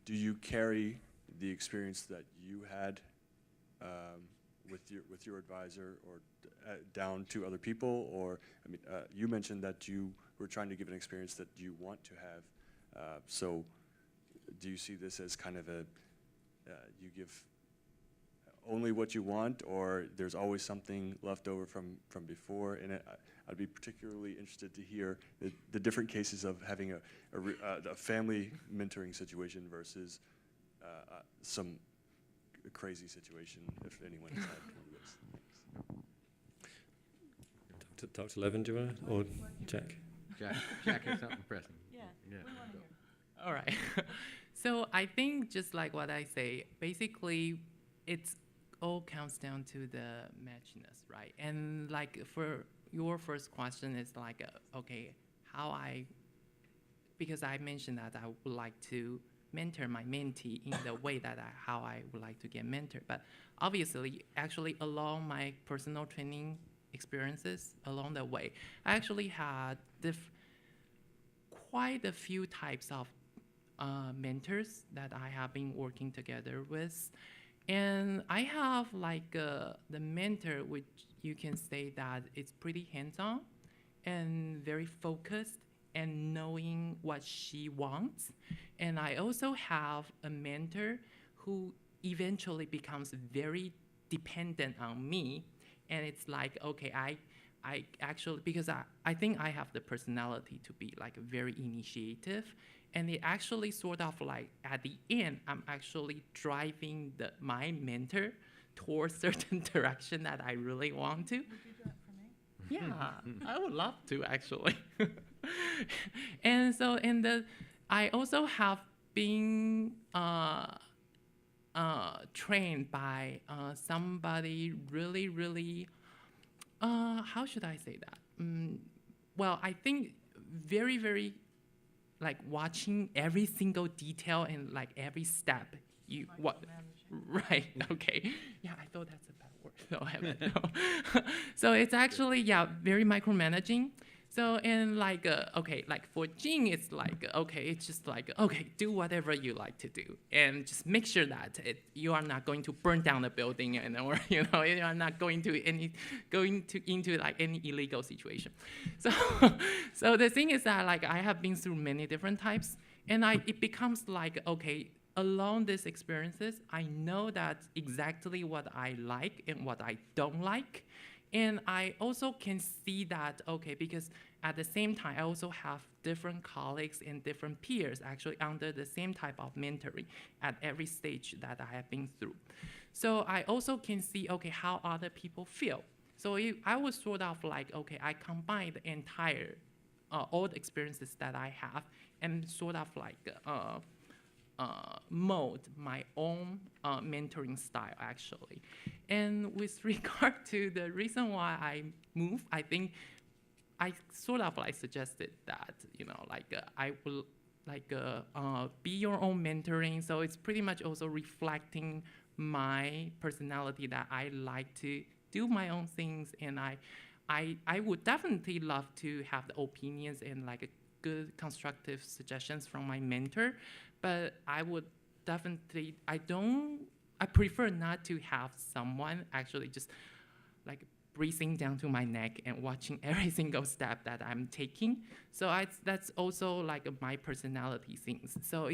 Do you carry the experience that you had with your advisor or down to other people? Or I mean, you mentioned that you were trying to give an experience that you want to have. So do you see this as kind of you give only what you want, or there's always something left over from before? And I'd be particularly interested to hear the different cases of having a family mentoring situation versus some crazy situation, if anyone has had one of those. Dr. Levin, do you want to, or Jack? Jack has something pressing. Yeah. All right. So I think just like what I say, basically it's all comes down to the matchness, right? And like for your first question is like, okay, because I mentioned that I would like to mentor my mentee in the way that how I would like to get mentored. But obviously, actually along my personal training experiences along the way, I actually had quite a few types of mentors that I have been working together with. And I have like the mentor, which you can say that it's pretty hands-on and very focused and knowing what she wants. And I also have a mentor who eventually becomes very dependent on me. And it's like, okay, I actually, because I think I have the personality to be like very initiative. And it actually sort of like, at the end, I'm actually driving my mentor towards certain direction that I really want to. Would you do that for me? Yeah, I would love to actually. And so, I also have been trained by somebody really, really, how should I say that? Well, I think very, very, like watching every single detail and like every step. Right, okay. Yeah, I thought that's a bad word, so I haven't. No. So it's actually, yeah, very micromanaging. So, and like, okay, like for Jean, it's like, okay, it's just like, okay, do whatever you like to do. And just make sure that you are not going to burn down the building or, you know, you are not going into like any illegal situation. So the thing is that like I have been through many different types, and it becomes like, okay, along these experiences, I know that exactly what I like and what I don't like. And I also can see that, okay, because at the same time, I also have different colleagues and different peers actually under the same type of mentoring at every stage that I have been through. So I also can see, okay, how other people feel. So I was sort of like, okay, I combine the entire, all the experiences that I have and sort of like mold my own mentoring style, actually. And with regard to the reason why I moved, I think I sort of like suggested that, I will be your own mentoring. So it's pretty much also reflecting my personality that I like to do my own things, and I would definitely love to have the opinions and like a good constructive suggestions from my mentor, but I would definitely, I prefer not to have someone actually just like breathing down to my neck and watching every single step that I'm taking. So that's also like my personality things. So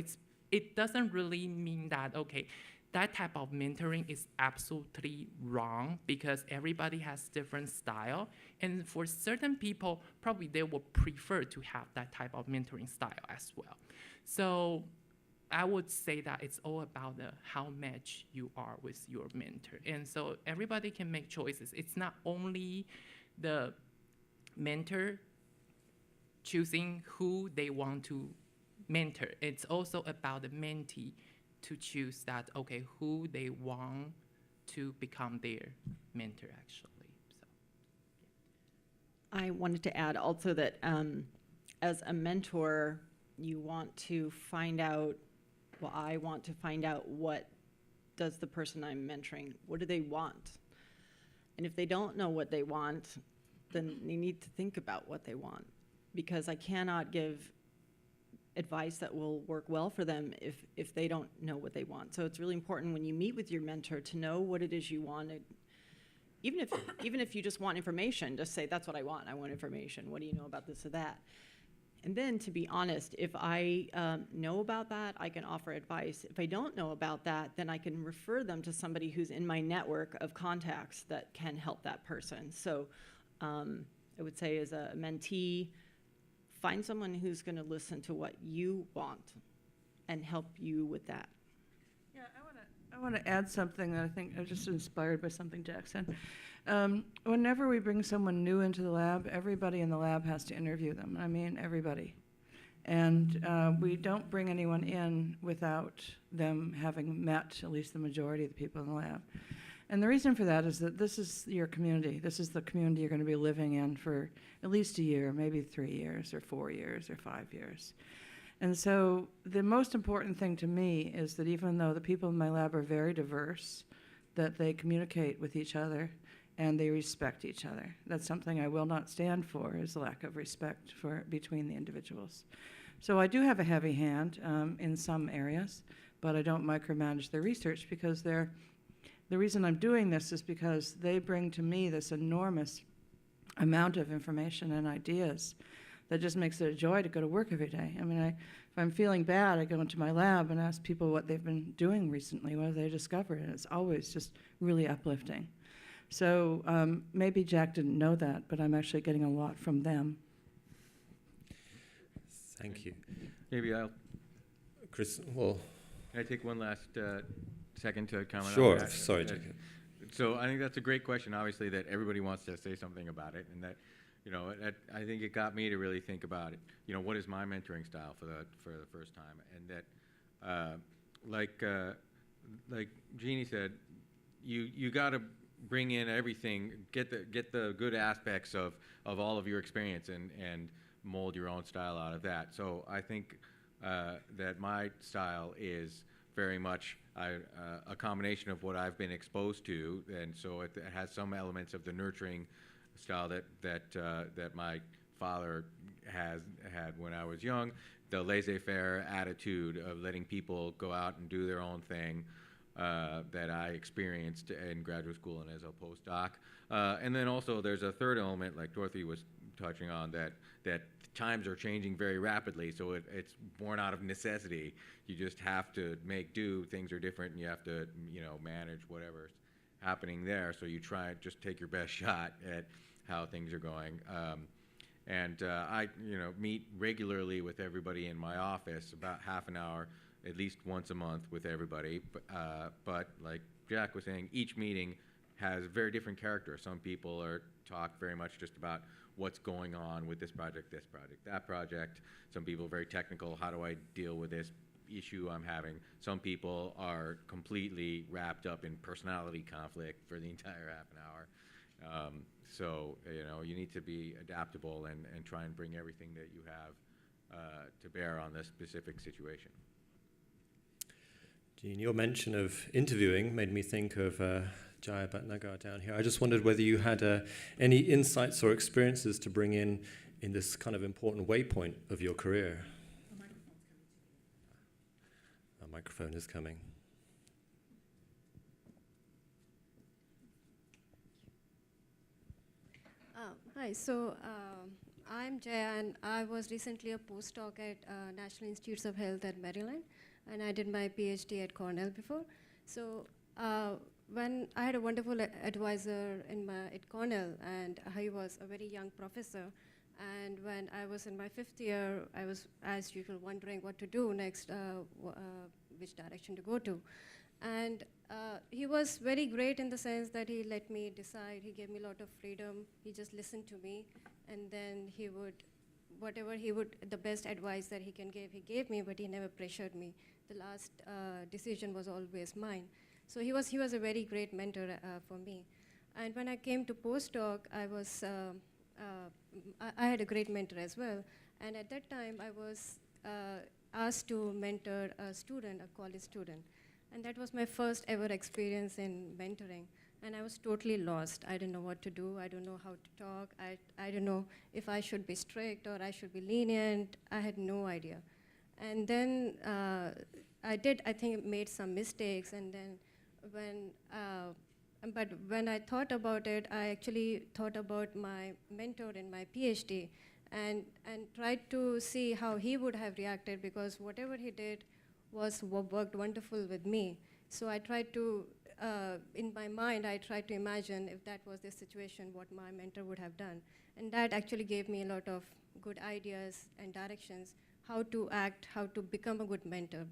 it doesn't really mean that, okay, that type of mentoring is absolutely wrong, because everybody has different style. And for certain people, probably they would prefer to have that type of mentoring style as well. So I would say that it's all about how much you are with your mentor. And so everybody can make choices. It's not only the mentor choosing who they want to mentor. It's also about the mentee to choose that, okay, who they want to become their mentor, actually. So, I wanted to add also that as a mentor, you want to find out, well, I want to find out what does the person I'm mentoring, what do they want? And if they don't know what they want, then they need to think about what they want, because I cannot give advice that will work well for them if they don't know what they want. So it's really important when you meet with your mentor to know what it is you want. Even if you just want information, just say, that's what I want information. What do you know about this or that? And then, to be honest, if I know about that, I can offer advice. If I don't know about that, then I can refer them to somebody who's in my network of contacts that can help that person. So I would say, as a mentee, find someone who's going to listen to what you want and help you with that. Yeah, I want to add something that I think I was just inspired by something Jack said. Whenever we bring someone new into the lab, everybody in the lab has to interview them. I mean, everybody. And we don't bring anyone in without them having met at least the majority of the people in the lab. And the reason for that is that this is your community. This is the community you're going to be living in for at least a year, maybe 3 years or 4 years or 5 years. And so the most important thing to me is that even though the people in my lab are very diverse, that they communicate with each other and they respect each other. That's something I will not stand for, is a lack of respect between the individuals. So I do have a heavy hand in some areas, but I don't micromanage their research, because the reason I'm doing this is because they bring to me this enormous amount of information and ideas that just makes it a joy to go to work every day. I mean, if I'm feeling bad, I go into my lab and ask people what they've been doing recently, what have they discovered, and it's always just really uplifting. So maybe Jack didn't know that, but I'm actually getting a lot from them. Thank you. Maybe Chris, well... Can I take one last second to comment Sure. on that? Sorry, Jacob. So I think that's a great question, obviously, that everybody wants to say something about it, and that, I think it got me to really think about it. What is my mentoring style for the first time? And that, like Jeannie said, you got to bring in everything, get the good aspects of all of your experience, and mold your own style out of that. So I think that my style is very much a combination of what I've been exposed to, and so it has some elements of the nurturing style that my father had when I was young, the laissez-faire attitude of letting people go out and do their own thing, that I experienced in graduate school and as a postdoc. And then also there's a third element, like Dorothy was touching on, that times are changing very rapidly, so it's born out of necessity. You just have to make do. Things are different, and you have to, manage whatever's happening there. So you try and just take your best shot at how things are going. I, meet regularly with everybody in my office, about half an hour, at least once a month with everybody. But like Jack was saying, each meeting has very different character. Some people talk very much just about what's going on with this project, that project. Some people are very technical. How do I deal with this issue I'm having? Some people are completely wrapped up in personality conflict for the entire half an hour. So, you need to be adaptable and try and bring everything that you have to bear on this specific situation. Jean, your mention of interviewing made me think of Jaya Bhatnagar down here. I just wondered whether you had any insights or experiences to bring in this kind of important waypoint of your career. A microphone is coming. Hi, so I'm Jaya, and I was recently a postdoc at National Institutes of Health at Maryland, and I did my PhD at Cornell before. So when I had a wonderful advisor at Cornell, and he was a very young professor, and when I was in my 5th year, I was, as usual, wondering what to do next, which direction to go to. And he was very great in the sense that he let me decide. He gave me a lot of freedom. He just listened to me, and then he would, the best advice that he can give, he gave me, but he never pressured me. The last decision was always mine. So he was a very great mentor for me. And when I came to postdoc, I had a great mentor as well. And at that time, I was asked to mentor a student, a college student. And that was my first ever experience in mentoring. And I was totally lost. I didn't know what to do. I don't know how to talk. I don't know if I should be strict or I should be lenient. I had no idea. And then I think, made some mistakes. And then but when I thought about it, I actually thought about my mentor in my PhD and tried to see how he would have reacted, because whatever he did worked wonderful with me. So I tried to, in my mind, I tried to imagine if that was the situation, what my mentor would have done. And that actually gave me a lot of good ideas and directions, how to act, how to become a good mentor.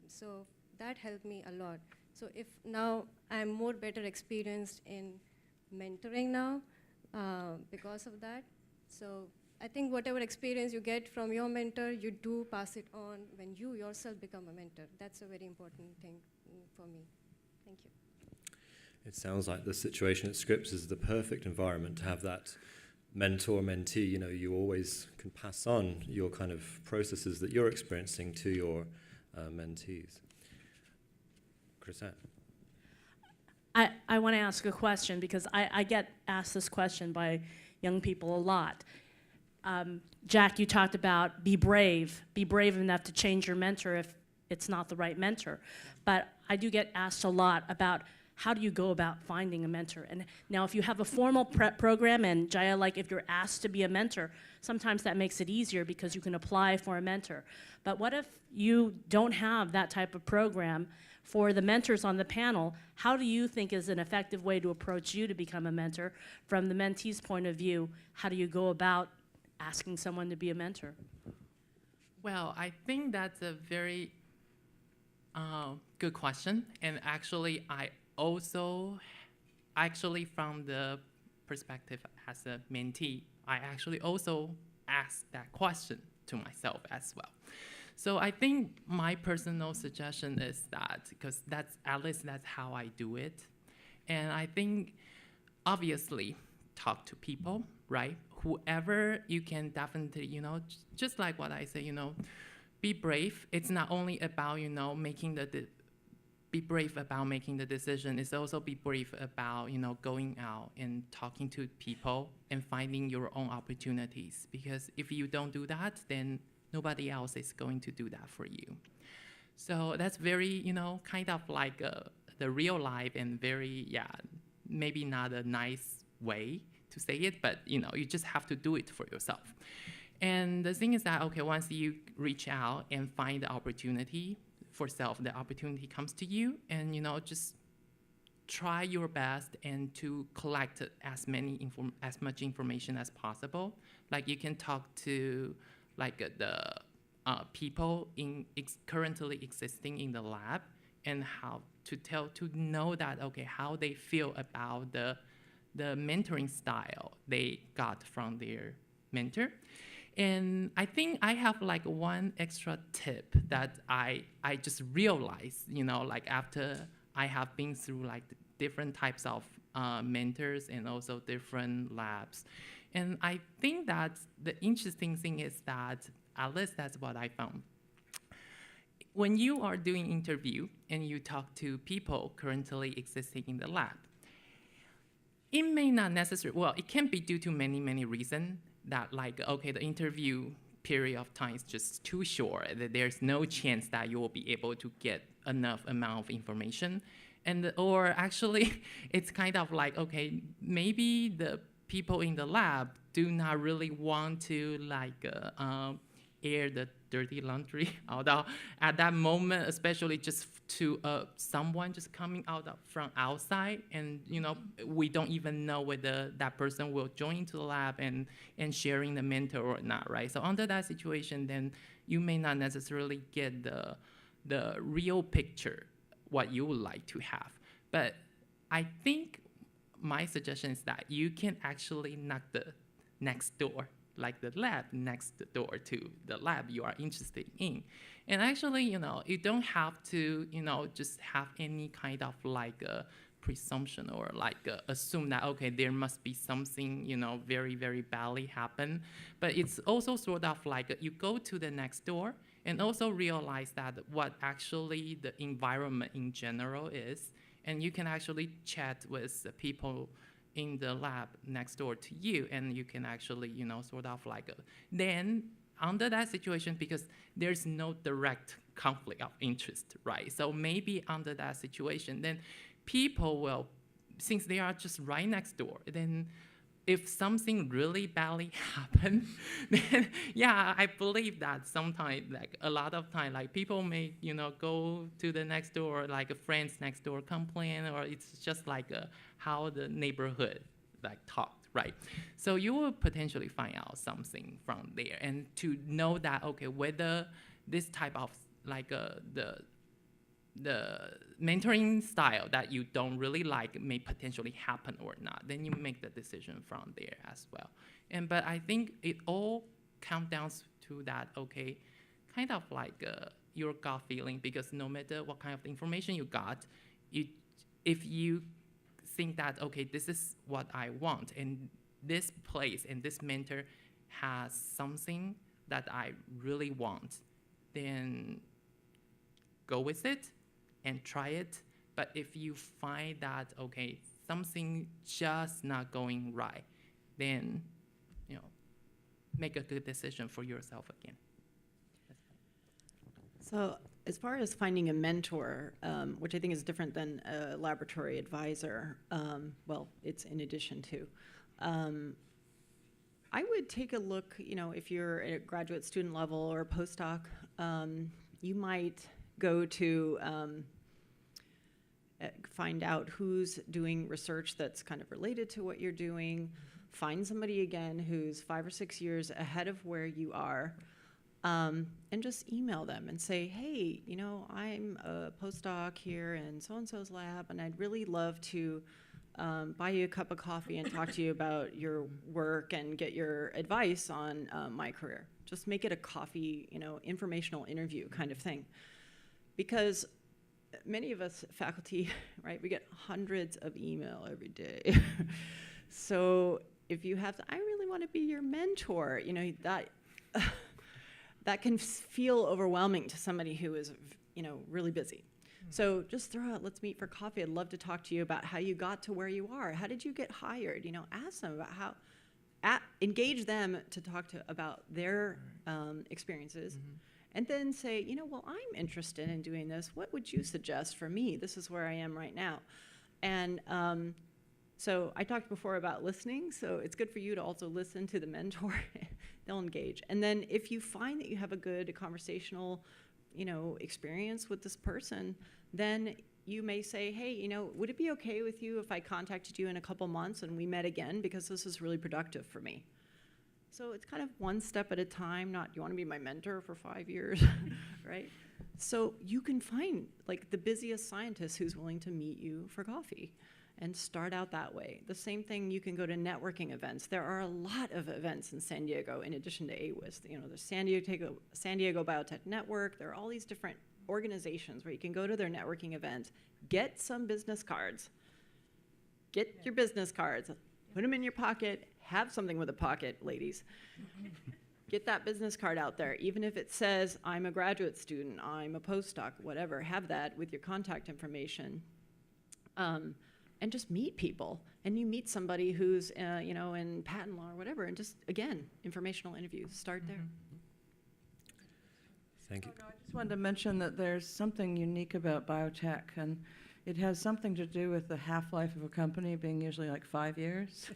So that helped me a lot. So if now I'm better experienced in mentoring now because of that. So I think whatever experience you get from your mentor, you do pass it on when you yourself become a mentor. That's a very important thing for me. Thank you. It sounds like the situation at Scripps is the perfect environment to have that mentor-mentee. You always can pass on your kind of processes that you're experiencing to your mentees. Chrisette. I want to ask a question, because I get asked this question by young people a lot. Jack, you talked about be brave enough to change your mentor if it's not the right mentor. But I do get asked a lot about how do you go about finding a mentor. And now if you have a formal prep program, and Jaya, like if you're asked to be a mentor, sometimes that makes it easier because you can apply for a mentor. But what if you don't have that type of program? For the mentors on the panel, how do you think is an effective way to approach you to become a mentor? From the mentee's point of view, how do you go about asking someone to be a mentor? Well, I think that's a very good question. And actually, I also, from the perspective as a mentee, I actually also asked that question to myself as well. So I think my personal suggestion is that, because at least that's how I do it. And I think, obviously, talk to people, right? Whoever you can definitely, just like what I say, be brave. It's not only about, be brave about making the decision. It's also be brave about, going out and talking to people and finding your own opportunities. Because if you don't do that, then nobody else is going to do that for you. So that's very, kind of like the real life and very, maybe not a nice way to say it, but, you just have to do it for yourself. And the thing is that, okay, once you reach out and find the opportunity for self, the opportunity comes to you, and, just try your best and to collect as much information as possible. Like you can talk to like the people currently existing in the lab, and how to know that, okay, how they feel about the mentoring style they got from their mentor. And I think I have like one extra tip that I just realized, like after I have been through like different types of mentors and also different labs. And I think that the interesting thing is that, at least that's what I found. When you are doing interview and you talk to people currently existing in the lab, it may not necessarily, well, it can be due to many, many reasons that like, okay, the interview period of time is just too short, that there's no chance that you will be able to get enough amount of information. Or actually, it's kind of like, okay, maybe the people in the lab do not really want to like air the dirty laundry out at that moment, especially just to someone just coming out from outside, and we don't even know whether that person will join into the lab and sharing the mentor or not, right? So under that situation, then you may not necessarily get the real picture what you would like to have. But I think my suggestion is that you can actually knock the next door, like the lab next door to the lab you are interested in. And actually, you don't have to, just have any kind of like a presumption or like assume that, okay, there must be something, very, very badly happen. But it's also sort of like you go to the next door and also realize that what actually the environment in general is, and you can actually chat with the people in the lab next door to you, and you can actually, sort of like, then under that situation, because there's no direct conflict of interest, right? So maybe under that situation, then people will, since they are just right next door, then if something really badly happened, then yeah, I believe that sometimes, like a lot of time, like people may, go to the next door, like friends next door complain, or it's just like how the neighborhood like talked, right? So you will potentially find out something from there, and to know that, okay, whether this type of like the mentoring style that you don't really like may potentially happen or not, then you make the decision from there as well. But I think it all comes down to that, okay, kind of like your gut feeling, because no matter what kind of information you got, if you think that, okay, this is what I want, and this place and this mentor has something that I really want, then go with it and try it. But if you find that, okay, something just not going right, then, make a good decision for yourself again. So as far as finding a mentor, which I think is different than a laboratory advisor, well, it's in addition to, I would take a look, if you're at a graduate student level or postdoc, you might go to find out who's doing research that's kind of related to what you're doing, find somebody again who's 5 or 6 years ahead of where you are, and just email them and say, hey, I'm a postdoc here in so-and-so's lab, and I'd really love to buy you a cup of coffee and talk to you about your work and get your advice on my career. Just make it a coffee, informational interview kind of thing. Because many of us faculty, right, we get hundreds of email every day. So if you have to, I really want to be your mentor, that can feel overwhelming to somebody who is, really busy. So just throw out, let's meet for coffee. I'd love to talk to you about how you got to where you are. How did you get hired? Ask them about engage them to talk about their experiences. and then say, you know, well, I'm interested in doing this. What would you suggest for me? This is where I am right now. And so I talked before about listening, so it's good for you to also listen to the mentor. They'll engage. And then if you find that you have a good conversational, you know, experience with this person, then you may say, hey, you know, would it be okay with you if I contacted you in a couple months and we met again, because this is really productive for me? So it's kind of one step at a time, not you want to be my mentor for 5 years, right? So you can find like the busiest scientist who's willing to meet you for coffee and start out that way. The same thing, you can go to networking events. There are a lot of events in San Diego in addition to AWIS. You know, there's San Diego Biotech Network. There are all these different organizations where you can go to their networking events, get some business cards, get your business cards, put them in your pocket, have something with a pocket, ladies. Get that business card out there, even if it says, I'm a graduate student, I'm a postdoc, whatever, have that with your contact information. And just meet people. And you meet somebody who's, you know, in patent law or whatever, and just, again, informational interviews, start there. Thank you. No, I just wanted to mention that there's something unique about biotech, and it has something to do with the half-life of a company being usually like 5 years.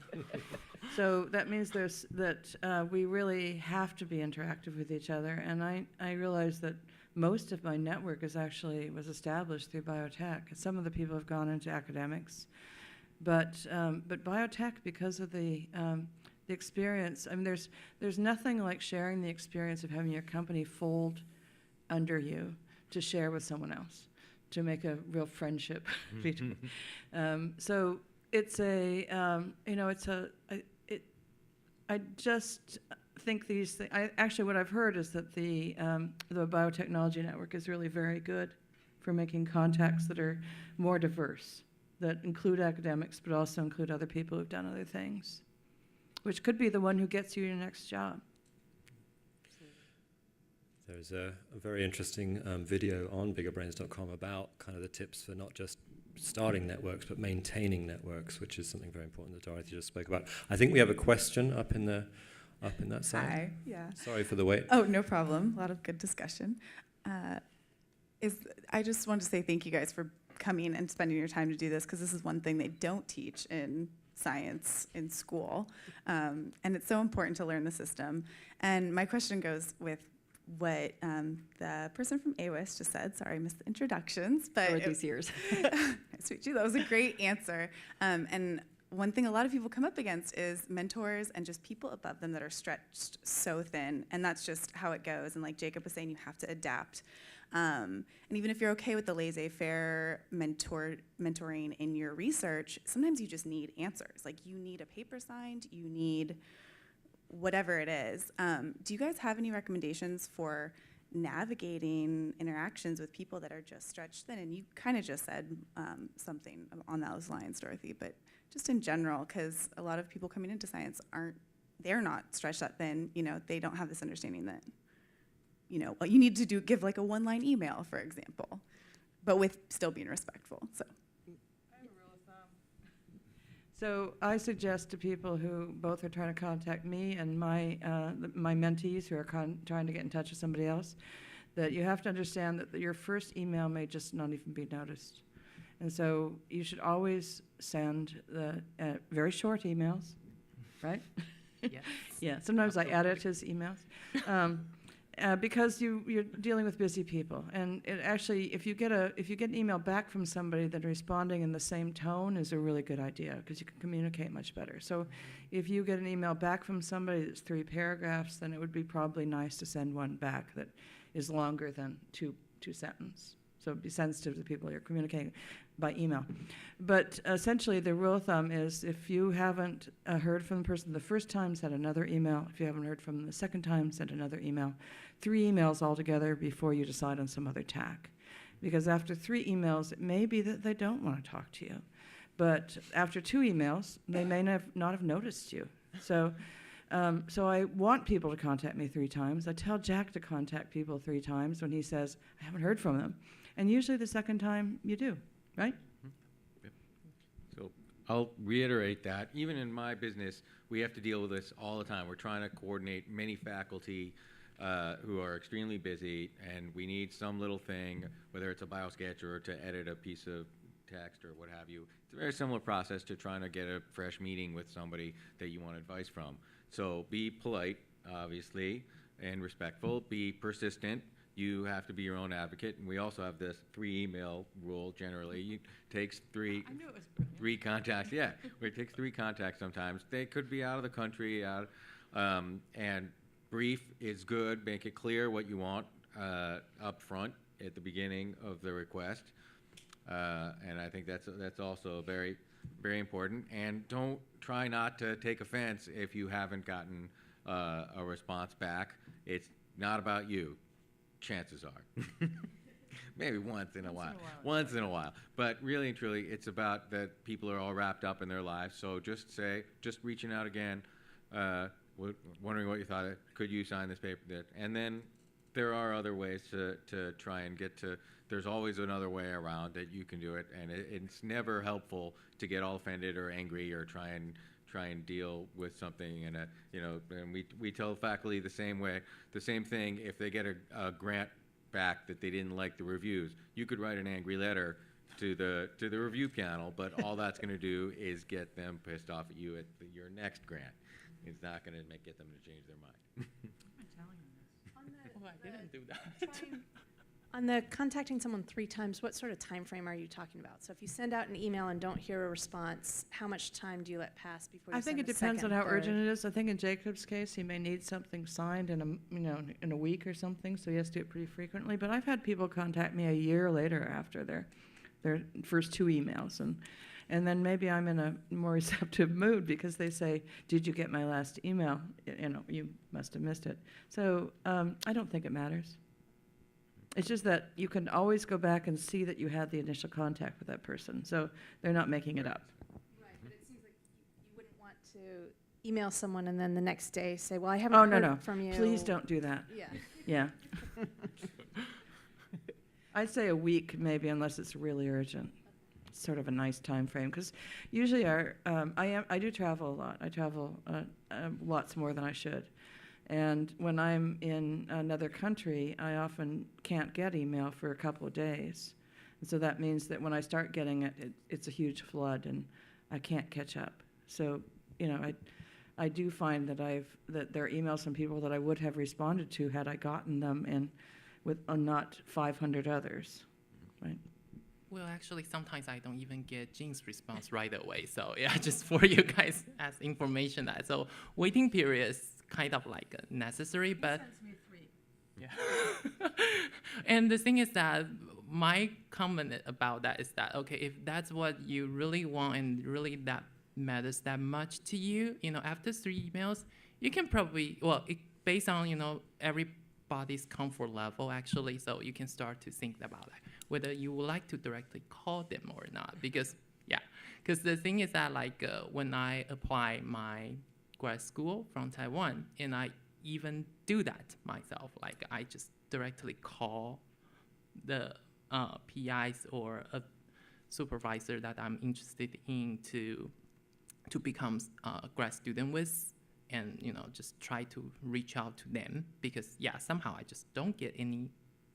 So that means that we really have to be interactive with each other, and I realize that most of my network was established through biotech. Some of the people have gone into academics, but biotech, because of the experience, I mean, there's nothing like sharing the experience of having your company fold under you to share with someone else, to make a real friendship between. So it's I just think these things. Actually, what I've heard is that the biotechnology network is really very good for making contacts that are more diverse, that include academics, but also include other people who've done other things, which could be the one who gets you your next job. There's a very interesting video on biggerbrains.com about kind of the tips for not just starting networks, but maintaining networks, which is something very important that Dorothy just spoke about. I think we have a question up in that side. Hi, yeah. Sorry for the wait. Oh, no problem. A lot of good discussion. I just wanted to say thank you guys for coming and spending your time to do this, because this is one thing they don't teach in science in school, and it's so important to learn the system. And my question goes with what the person from AWIS just said. Sorry, I missed the introductions, but Dorothy's years. Nice to meet you. That was a great answer. And one thing a lot of people come up against is mentors and just people above them that are stretched so thin, and that's just how it goes. And like Jacob was saying, you have to adapt. And even if you're okay with the laissez-faire mentoring in your research, sometimes you just need answers. Like you need a paper signed, you need whatever it is. Do you guys have any recommendations for navigating interactions with people that are just stretched thin? And you kind of just said something on those lines, Dorothy, but just in general, because a lot of people coming into science they're not stretched that thin. You know, they don't have this understanding that, you know, you need to give like a one-line email, for example, but with still being respectful. So. So I suggest to people who both are trying to contact me and my mentees who are trying to get in touch with somebody else, that you have to understand that your first email may just not even be noticed. And so you should always send the very short emails, right? Yes. Yeah, sometimes I edit his emails. Because you're dealing with busy people, and it actually, if you get an email back from somebody that's responding in the same tone, is a really good idea, because you can communicate much better. So, if you get an email back from somebody that's 3 paragraphs, then it would be probably nice to send one back that is longer than two sentences. So be sensitive to the people you're communicating by email. But essentially, the rule of thumb is if you haven't heard from the person the first time, send another email. If you haven't heard from them the second time, send another email. 3 emails altogether before you decide on some other tack. Because after 3 emails, it may be that they don't want to talk to you. But after 2 emails, they may not have noticed you. So I want people to contact me 3 times. I tell Jack to contact people 3 times when he says, I haven't heard from them. And usually the second time you do, right? Yep. So I'll reiterate that. Even in my business, we have to deal with this all the time. We're trying to coordinate many faculty who are extremely busy, and we need some little thing, whether it's a biosketch or to edit a piece of text or what have you. It's a very similar process to trying to get a fresh meeting with somebody that you want advice from. So be polite, obviously, and respectful. Be persistent. You have to be your own advocate. And we also have this 3-email rule generally. It takes three contacts. Yeah, where it takes 3 contacts sometimes. They could be out of the country, and brief is good. Make it clear what you want up front at the beginning of the request. And I think that's also very, very important. And don't try not to take offense if you haven't gotten a response back. It's not about you, chances are. Maybe once in a while. But really and truly, it's about that people are all wrapped up in their lives. So just reaching out again, wondering what you thought. Could you sign this paper? And then there are other ways to try and get to. There's always another way around that you can do it, and it's never helpful to get all offended or angry or try and deal with something. And and we tell faculty the same thing. If they get a grant back that they didn't like the reviews, you could write an angry letter to the review panel, but all that's going to do is get them pissed off at you at your next grant. It's not going to get them to change their mind. Oh, I didn't do that. On the contacting someone 3 times, what sort of time frame are you talking about? So if you send out an email and don't hear a response, how much time do you let pass before you I think send it a depends on second, how third? urgent it is. I think in Jacob's case, he may need something signed in a week or something, so he has to do it pretty frequently. But I've had people contact me a year later after their first 2 emails, and then maybe I'm in a more receptive mood because they say, "Did you get my last email? You must have missed it." So I don't think it matters. It's just that you can always go back and see that you had the initial contact with that person, so they're not making it up. Right, but it seems like you wouldn't want to email someone and then the next day say, well, I haven't heard from you. Please don't do that. Yeah. Yeah. I'd say a week maybe, unless it's really urgent. It's sort of a nice time frame, because usually I do travel a lot. I travel lots more than I should. And when I'm in another country, I often can't get email for a couple of days. And so that means that when I start getting it, it's a huge flood, and I can't catch up. So, I do find that there are emails from people that I would have responded to had I gotten them, and with not 500 others, right? Well, actually, sometimes I don't even get Jean's response right away. So yeah, just for you guys as information, so waiting period is kind of like necessary, but yeah. And the thing is that my comment about that is that, okay, if that's what you really want and really that matters that much to you, after 3 emails, you can probably, based on, everybody's comfort level, actually, so you can start to think about it, whether you would like to directly call them or not, because the thing is that, when I apply my grad school from Taiwan, and I even do that myself, I just directly call the PIs or a supervisor that I'm interested in to become a grad student with, and just try to reach out to them, because somehow I just don't get any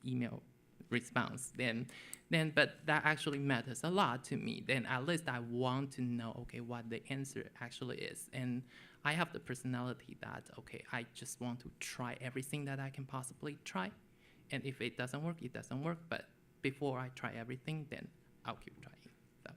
email response, but that actually matters a lot to me. Then at least I want to know, okay, what the answer actually is. And I have the personality that, okay, I just want to try everything that I can possibly try. And if it doesn't work, it doesn't work. But before I try everything, then I'll keep trying. So,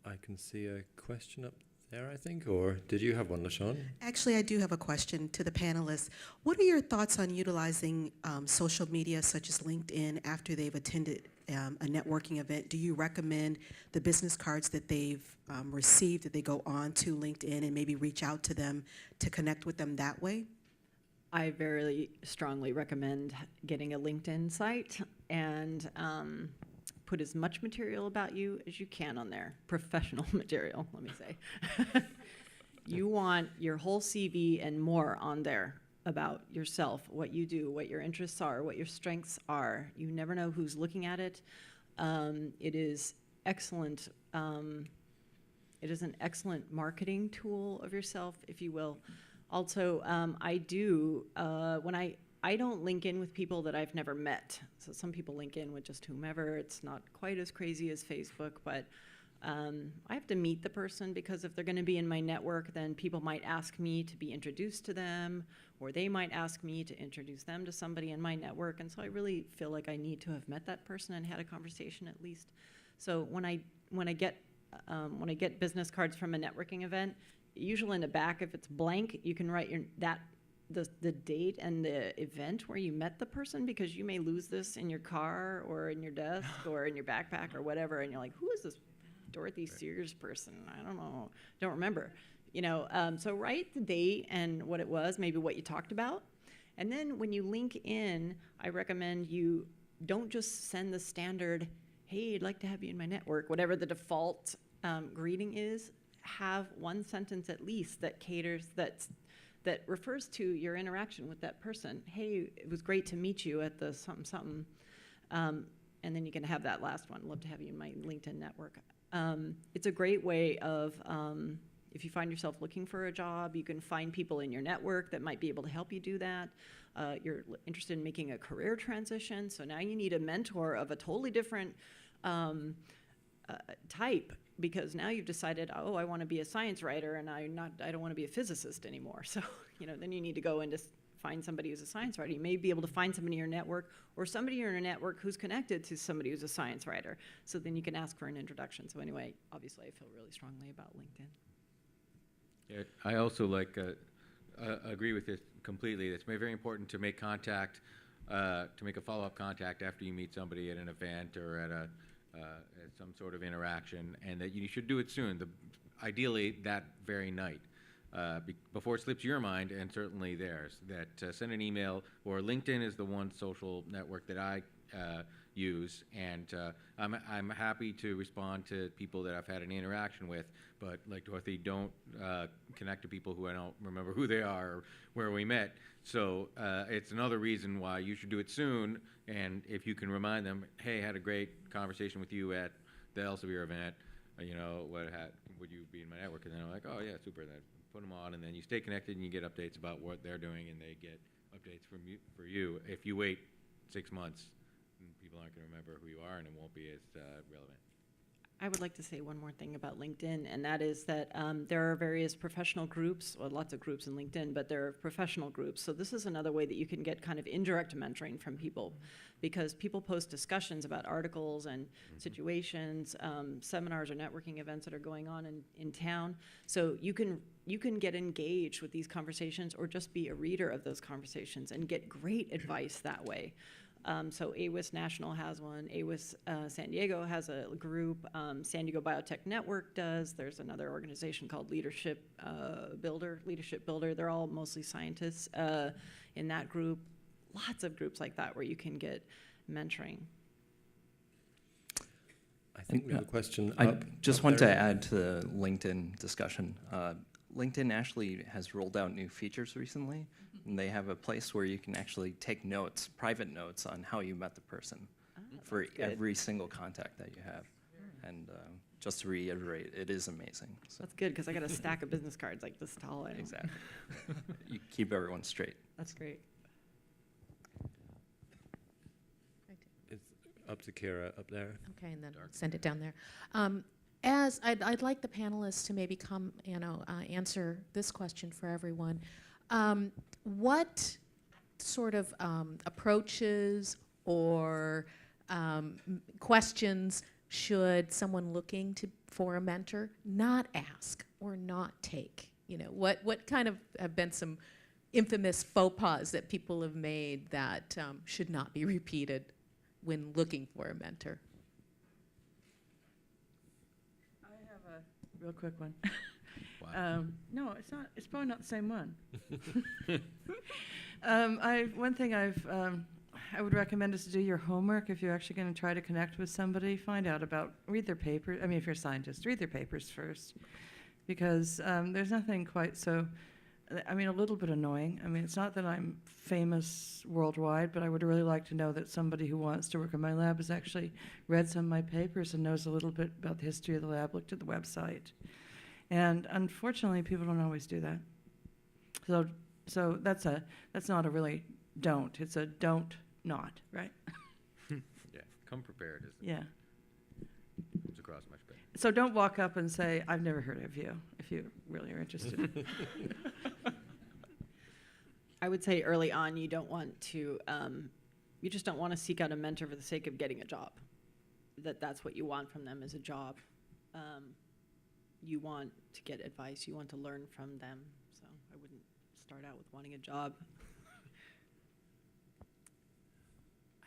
I can see a question up there, I think, or did you have one, LaShawn? Actually, I do have a question to the panelists. What are your thoughts on utilizing social media such as LinkedIn after they've attended a networking event? Do you recommend the business cards that they've received, that they go on to LinkedIn and maybe reach out to them to connect with them that way? I very strongly recommend getting a LinkedIn site and put as much material about you as you can on there. Professional material, let me say. You want your whole CV and more on there about yourself, what you do, what your interests are, what your strengths are. You never know who's looking at it. It is excellent. It is an excellent marketing tool of yourself, if you will. Also, I do, when I don't link in with people that I've never met. So some people link in with just whomever. It's not quite as crazy as Facebook, but I have to meet the person, because if they're going to be in my network, then people might ask me to be introduced to them, or they might ask me to introduce them to somebody in my network. And so I really feel like I need to have met that person and had a conversation at least. So when I get business cards from a networking event, usually in the back, if it's blank, you can write the date and the event where you met the person, because you may lose this in your car or in your desk or in your backpack or whatever, and you're like, who is this Dorothy Sears person? I don't know, don't remember. So write the date and what it was, maybe what you talked about. And then when you link in, I recommend you don't just send the standard, hey, I'd like to have you in my network, whatever the default greeting is. Have one sentence at least that caters, that refers to your interaction with that person. Hey, it was great to meet you at the something something. And then you can have that last one. Love to have you in my LinkedIn network. It's a great way of, if you find yourself looking for a job, you can find people in your network that might be able to help you do that. You're interested in making a career transition, so now you need a mentor of a totally different type, because now you've decided, oh, I want to be a science writer, and I don't want to be a physicist anymore. So, then you need to go and just find somebody who's a science writer. You may be able to find somebody in your network, or somebody in your network who's connected to somebody who's a science writer. So then you can ask for an introduction. So anyway, obviously I feel really strongly about LinkedIn. Yeah, I also agree with this completely. It's very important to make contact, to make a follow-up contact after you meet somebody at an event or at some sort of interaction, and that you should do it soon, ideally that very night. Before it slips your mind, and certainly theirs, that send an email, or LinkedIn is the one social network that I use, and I'm happy to respond to people that I've had an interaction with, but like Dorothy, don't connect to people who I don't remember who they are or where we met. So it's another reason why you should do it soon, and if you can remind them, hey, I had a great conversation with you at the Elsevier event, would you be in my network? And then I'm like, oh yeah, super, then put them on, and then you stay connected and you get updates about what they're doing, and they get updates from you for you. If you wait 6 months, people aren't going to remember who you are, and it won't be as relevant. I would like to say one more thing about LinkedIn, and that is that there are various professional groups, well, lots of groups in LinkedIn, but there are professional groups. So this is another way that you can get kind of indirect mentoring from people, because people post discussions about articles and situations, seminars or networking events that are going on in town. So you can get engaged with these conversations, or just be a reader of those conversations and get great advice that way. So AWIS National has one, AWIS San Diego has a group, San Diego Biotech Network does, there's another organization called Leadership Builder. They're all mostly scientists in that group. Lots of groups like that where you can get mentoring. I think we have a question I up. just up want there. to add to the LinkedIn discussion. LinkedIn actually has rolled out new features recently, and they have a place where you can actually take notes, private notes, on how you met the person for every single contact that you have. And just to reiterate, it is amazing. So. That's good, because I got a stack of business cards like this tall. Exactly. You keep everyone straight. That's great. It's up to Kira up there. Okay, and then send it down there. As I'd like the panelists to maybe come, answer this question for everyone. What sort of approaches or questions should someone looking for a mentor not ask or not take? What kind of have been some infamous faux pas that people have made that should not be repeated when looking for a mentor? Real quick one. Wow. No, it's not. It's probably not the same one. One thing I would recommend is to do your homework if you're actually going to try to connect with somebody. Read their papers. I mean, if you're a scientist, read their papers first, because there's nothing quite so. A little bit annoying. It's not that I'm famous worldwide, but I would really like to know that somebody who wants to work in my lab has actually read some of my papers and knows a little bit about the history of the lab, looked at the website. And unfortunately, people don't always do that. So that's not a really don't. It's a don't not, right? Yeah, come prepared is Yeah. comes across much better. So don't walk up and say, "I've never heard of you," if you really are interested. I would say early on, you don't want to, you just don't want to seek out a mentor for the sake of getting a job. That's what you want from them is a job. You want to get advice, you want to learn from them. So I wouldn't start out with wanting a job.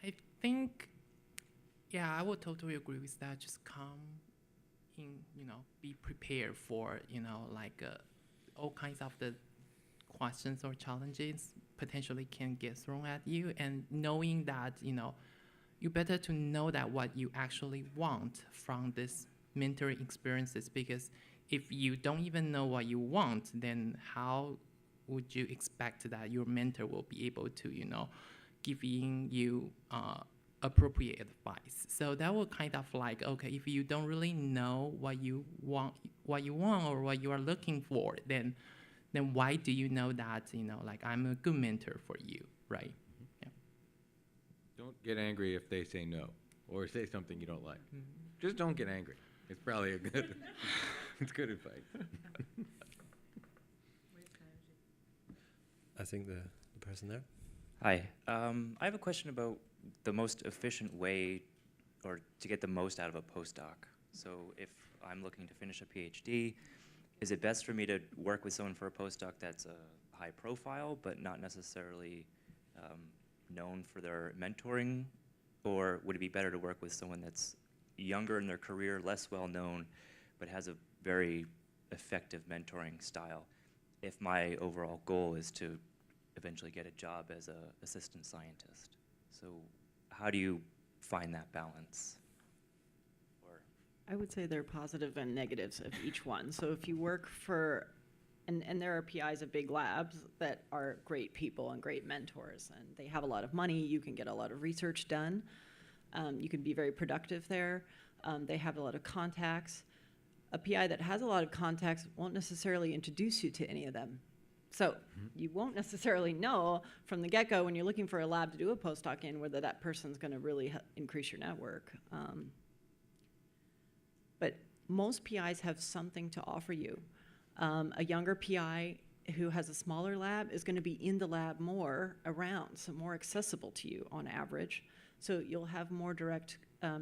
I think, yeah, I would totally agree with that. Just come in, be prepared for, all kinds of the questions or challenges potentially can get thrown at you, and knowing that, you better to know that what you actually want from this mentoring experiences, because if you don't even know what you want, then how would you expect that your mentor will be able to, giving you appropriate advice? So that will kind of like, okay, if you don't really know what you want or what you are looking for, then why do you know that, I'm a good mentor for you, right? Yeah. Don't get angry if they say no or say something you don't like. Just don't get angry. It's probably it's good advice. I think the person there. Hi. I have a question about the most efficient way or to get the most out of a postdoc. So if I'm looking to finish a PhD, is it best for me to work with someone for a postdoc that's a high profile but not necessarily known for their mentoring? Or would it be better to work with someone that's younger in their career, less well known, but has a very effective mentoring style if my overall goal is to eventually get a job as an assistant scientist? So how do you find that balance? I would say there are positive and negatives of each one. So if you work for, and there are PIs of big labs that are great people and great mentors, and they have a lot of money, you can get a lot of research done, you can be very productive there, they have a lot of contacts. A PI that has a lot of contacts won't necessarily introduce you to any of them. So you won't necessarily know from the get-go when you're looking for a lab to do a postdoc in whether that person's going to really increase your network. But most PIs have something to offer you. A younger PI who has a smaller lab is going to be in the lab more around, so more accessible to you on average. So you'll have more direct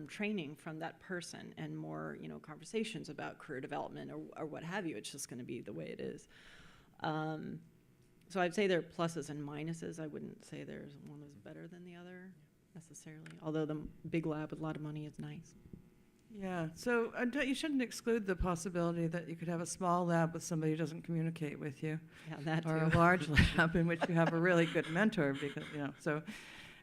training from that person and more, conversations about career development or what have you. It's just going to be the way it is. So I'd say there are pluses and minuses. I wouldn't say there's one is better than the other necessarily, although the big lab with a lot of money is nice. Yeah, so you shouldn't exclude the possibility that you could have a small lab with somebody who doesn't communicate with you. Yeah, that or too. a large lab in which you have a really good mentor, because, so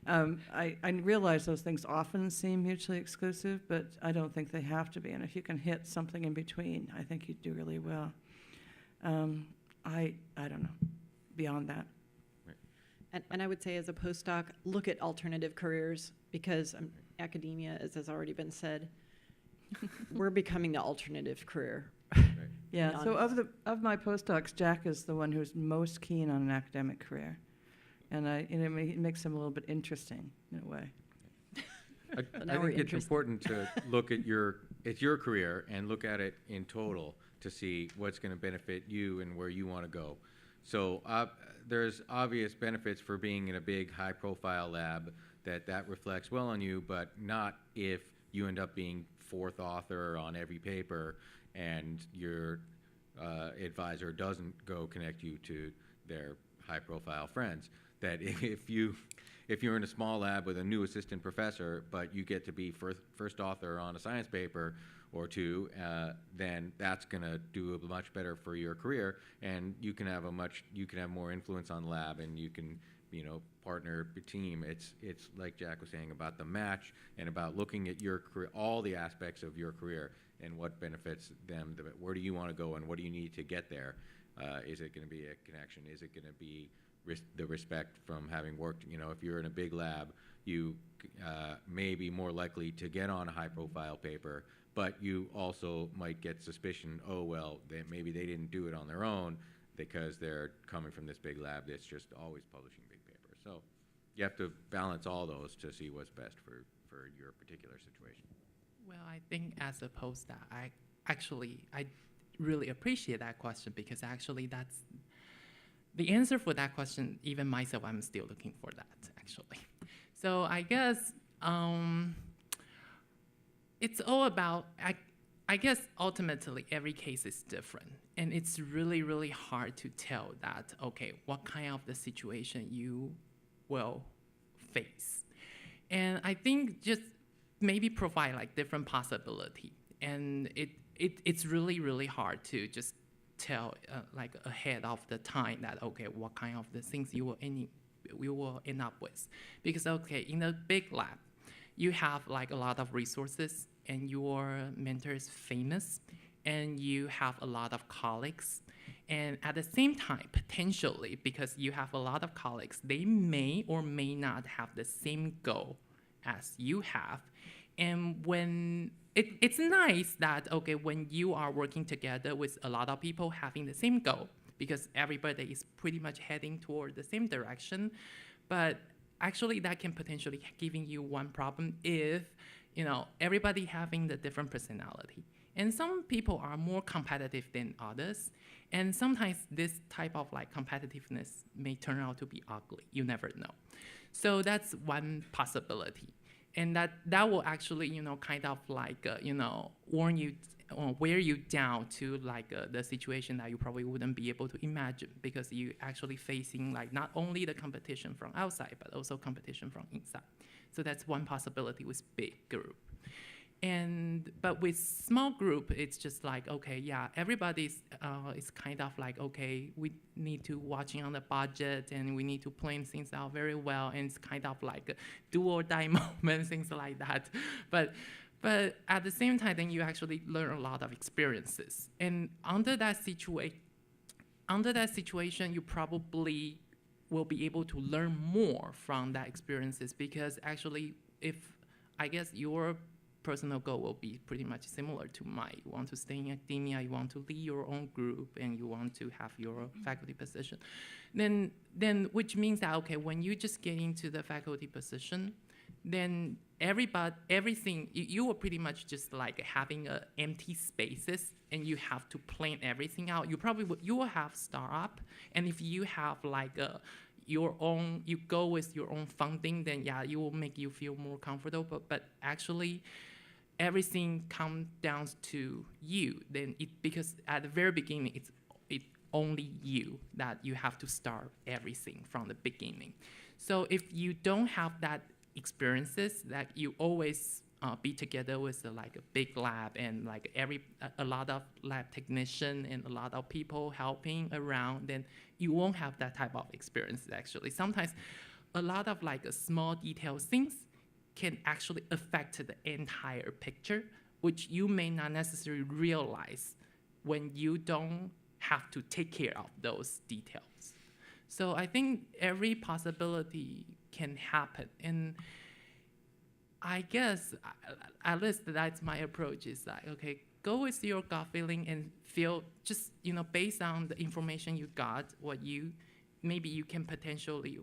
I realize those things often seem mutually exclusive, but I don't think they have to be. And if you can hit something in between, I think you'd do really well. I don't know, beyond that. And I would say as a postdoc, look at alternative careers, because academia, as has already been said, we're becoming the alternative career. Yeah, so of my postdocs, Jack is the one who's most keen on an academic career. And it makes him a little bit interesting in a way. I think it's important to look at your career and look at it in total to see what's going to benefit you and where you want to go. So there's obvious benefits for being in a big, high-profile lab that reflects well on you, but not if you end up being fourth author on every paper and your advisor doesn't go connect you to their high-profile friends. That if you're in a small lab with a new assistant professor, but you get to be first author on a science paper or two, then that's going to do much better for your career, and you can have more influence on the lab, and you can partner a team. It's like Jack was saying about the match and about looking at your career, all the aspects of your career and what benefits them. Where do you want to go, and what do you need to get there? Is it going to be a connection? Is it going to be the respect from having worked? If you're in a big lab, you may be more likely to get on a high-profile paper, but you also might get suspicion. Oh well, maybe they didn't do it on their own. because they're coming from this big lab that's just always publishing big papers. So you have to balance all those to see what's best for your particular situation. Well, I think as a postdoc, I really appreciate that question, because actually that's the answer for that question. Even myself, I'm still looking for that, actually. So I guess it's all about, I guess ultimately every case is different, and it's really, really hard to tell that, okay, what kind of the situation you will face. And I think just maybe provide like different possibility, and it's really, really hard to just tell like ahead of the time that, okay, what kind of the things you will end up with. Because, okay, in a big lab, you have like a lot of resources, and your mentor is famous, and you have a lot of colleagues. And at the same time, potentially, because you have a lot of colleagues, they may or may not have the same goal as you have. And when it's nice that, okay, when you are working together with a lot of people having the same goal, because everybody is pretty much heading toward the same direction. But actually that can potentially giving you one problem if, you know, everybody having the different personality. And some people are more competitive than others. And sometimes this type of like competitiveness may turn out to be ugly. You never know. So that's one possibility. And that will actually, you know, kind of like, you know, warn you or wear you down to like the situation that you probably wouldn't be able to imagine, because you actually facing like not only the competition from outside, but also competition from inside. So that's one possibility with big group. But with small group, it's just like, okay, yeah, everybody's is kind of like, okay, we need to watching on the budget, and we need to plan things out very well, and it's kind of like a do or die moment, things like that. But at the same time, then you actually learn a lot of experiences, and under that situation, you probably will be able to learn more from that experiences, because actually, if I guess your personal goal will be pretty much similar to mine. You want to stay in academia, you want to lead your own group, and you want to have your faculty position. Then which means that, okay, when you just get into the faculty position, then everything, you will pretty much just like having empty spaces, and you have to plan everything out. You will have startup, and if you have like your own, you go with your own funding, then yeah, it will make you feel more comfortable. But actually, everything comes down to you. Then because at the very beginning, it's only you that you have to start everything from the beginning. So if you don't have that experiences, that you always be together with like a big lab, and like a lot of lab technician and a lot of people helping around, then you won't have that type of experience. Actually, sometimes a lot of like a small detailed things can actually affect the entire picture, which you may not necessarily realize when you don't have to take care of those details. So I think every possibility can happen, and I guess, at least that's my approach, is like, okay, go with your gut feeling and feel just, you know, based on the information you got, maybe you can potentially,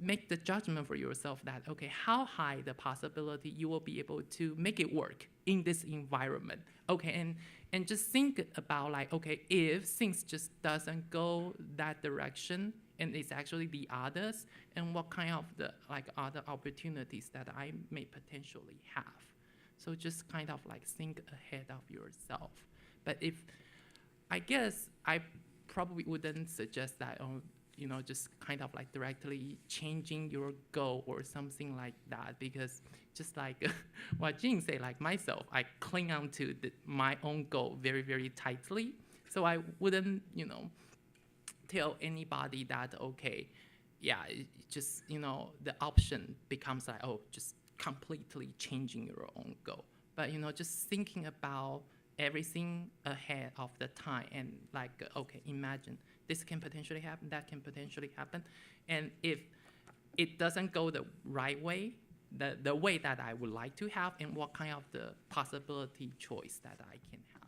make the judgment for yourself that, okay, how high the possibility you will be able to make it work in this environment. Okay, and just think about like, okay, if things just doesn't go that direction, and it's actually the others, and what kind of the like other opportunities that I may potentially have. So just kind of like think ahead of yourself. But I guess I probably wouldn't suggest that, you know, just kind of like directly changing your goal or something like that, because just like what Jing said, like myself, I cling on to my own goal very, very tightly. So I wouldn't, you know, tell anybody that, okay, yeah, just, you know, the option becomes like, oh, just completely changing your own goal. But, you know, just thinking about everything ahead of the time, and like, okay, imagine this can potentially happen, that can potentially happen. And if it doesn't go the right way, the way that I would like to have, and what kind of the possibility choice that I can have.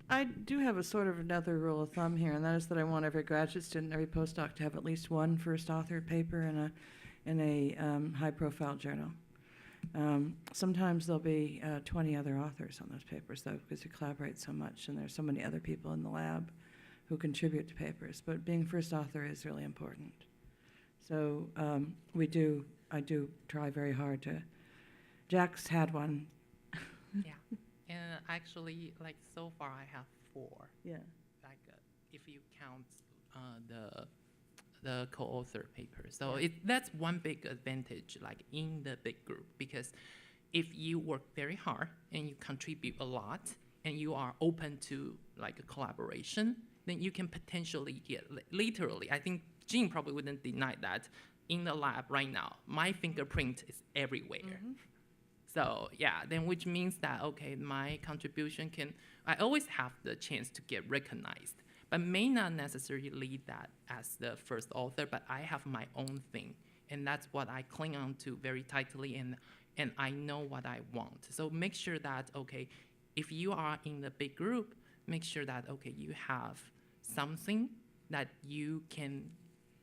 I do have a sort of another rule of thumb here, and that is that I want every graduate student, every postdoc to have at least one first authored paper in a high-profile journal. Sometimes there'll be 20 other authors on those papers, though, because we collaborate so much, and there's so many other people in the lab who contribute to papers. But being first author is really important. So I do try very hard to. Jack's had one. Yeah, and actually, like so far, I have 4. Yeah. Like if you count the co-author papers, so that's one big advantage, like in the big group, because if you work very hard and you contribute a lot and you are open to like a collaboration, then you can potentially get literally. I think Jean probably wouldn't deny that in the lab right now, my fingerprint is everywhere. Mm-hmm. So yeah, then which means that, okay, my contribution I always have the chance to get recognized, but may not necessarily lead that as the first author, but I have my own thing. And that's what I cling on to very tightly, and I know what I want. So make sure that, okay, if you are in the big group, make sure that, okay, you have something that you can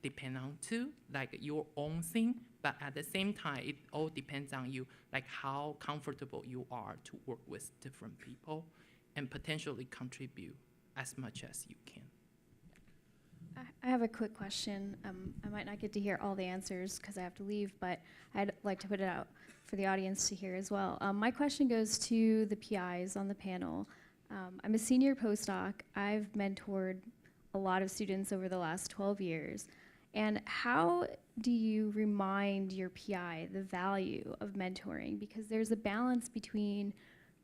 depend on to, like your own thing, but at the same time, it all depends on you, like how comfortable you are to work with different people and potentially contribute as much as you can. I have a quick question. I might not get to hear all the answers because I have to leave, but I'd like to put it out for the audience to hear as well. My question goes to the PIs on the panel. I'm a senior postdoc. I've mentored a lot of students over the last 12 years. And how do you remind your PI the value of mentoring? Because there's a balance between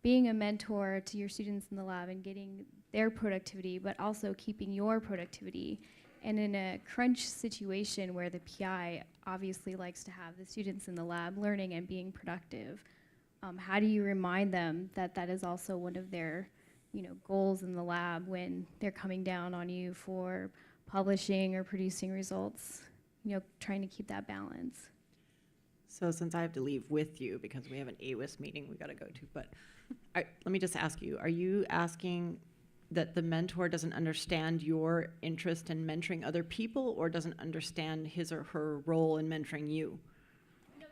being a mentor to your students in the lab and getting their productivity, but also keeping your productivity. And in a crunch situation where the PI obviously likes to have the students in the lab learning and being productive, how do you remind them that that is also one of their, goals in the lab when they're coming down on you for publishing or producing results, trying to keep that balance? So since I have to leave with you because we have an AWIS meeting we got to go to, but let me just ask you, are you asking that the mentor doesn't understand your interest in mentoring other people, or doesn't understand his or her role in mentoring you? No,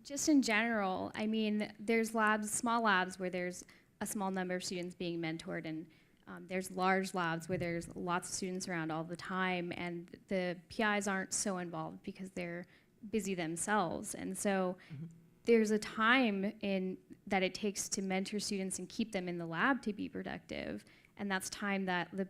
just in general. I mean, there's small labs where there's a small number of students being mentored, and there's large labs where there's lots of students around all the time, and the PIs aren't so involved because they're busy themselves. And so there's a time that it takes to mentor students and keep them in the lab to be productive, and that's time that the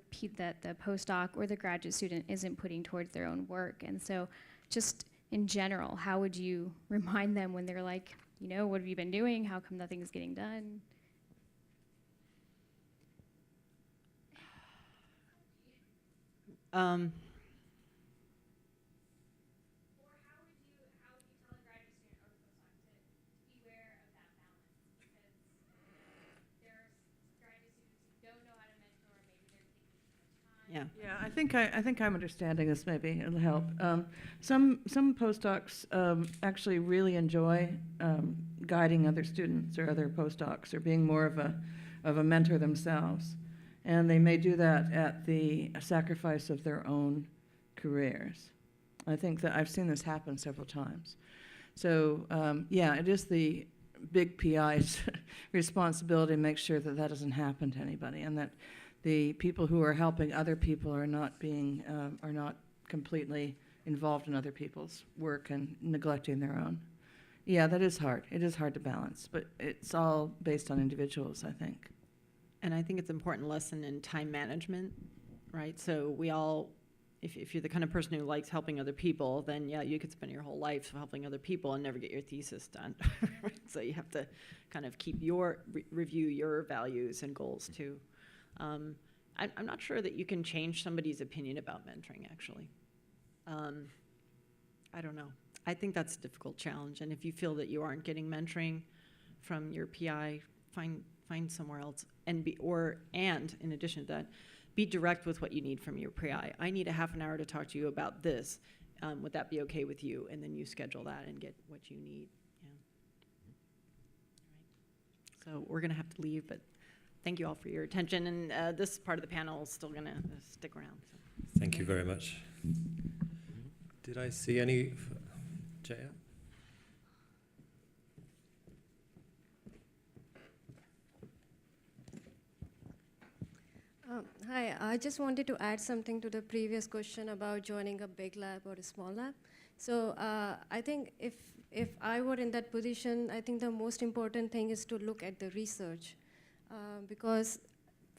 postdoc or the graduate student isn't putting towards their own work. And so just in general, how would you remind them when they're like, what have you been doing? How come nothing's getting done? Yeah, I think I'm understanding this. Maybe it'll help. Some postdocs actually really enjoy guiding other students or other postdocs, or being more of a mentor themselves, and they may do that at the sacrifice of their own careers. I think that I've seen this happen several times. So yeah, it is the big PI's responsibility to make sure that that doesn't happen to anybody, and that the people who are helping other people are not completely involved in other people's work and neglecting their own. Yeah, that is hard. It is hard to balance, but it's all based on individuals, I think. And I think it's an important lesson in time management, right? So we all, if you're the kind of person who likes helping other people, then yeah, you could spend your whole life helping other people and never get your thesis done. So you have to kind of keep review your values and goals too. I'm not sure that you can change somebody's opinion about mentoring, actually. I don't know. I think that's a difficult challenge. And if you feel that you aren't getting mentoring from your PI, find somewhere else. And in addition to that, be direct with what you need from your PI. I need a half an hour to talk to you about this. Would that be okay with you? And then you schedule that and get what you need. Yeah. All right. So we're going to have to leave, but thank you all for your attention, and this part of the panel is still going to stick around. So. Thank you very much. Did I see any? Jaya? Hi, I just wanted to add something to the previous question about joining a big lab or a small lab. So I think if I were in that position, I think the most important thing is to look at the research. Because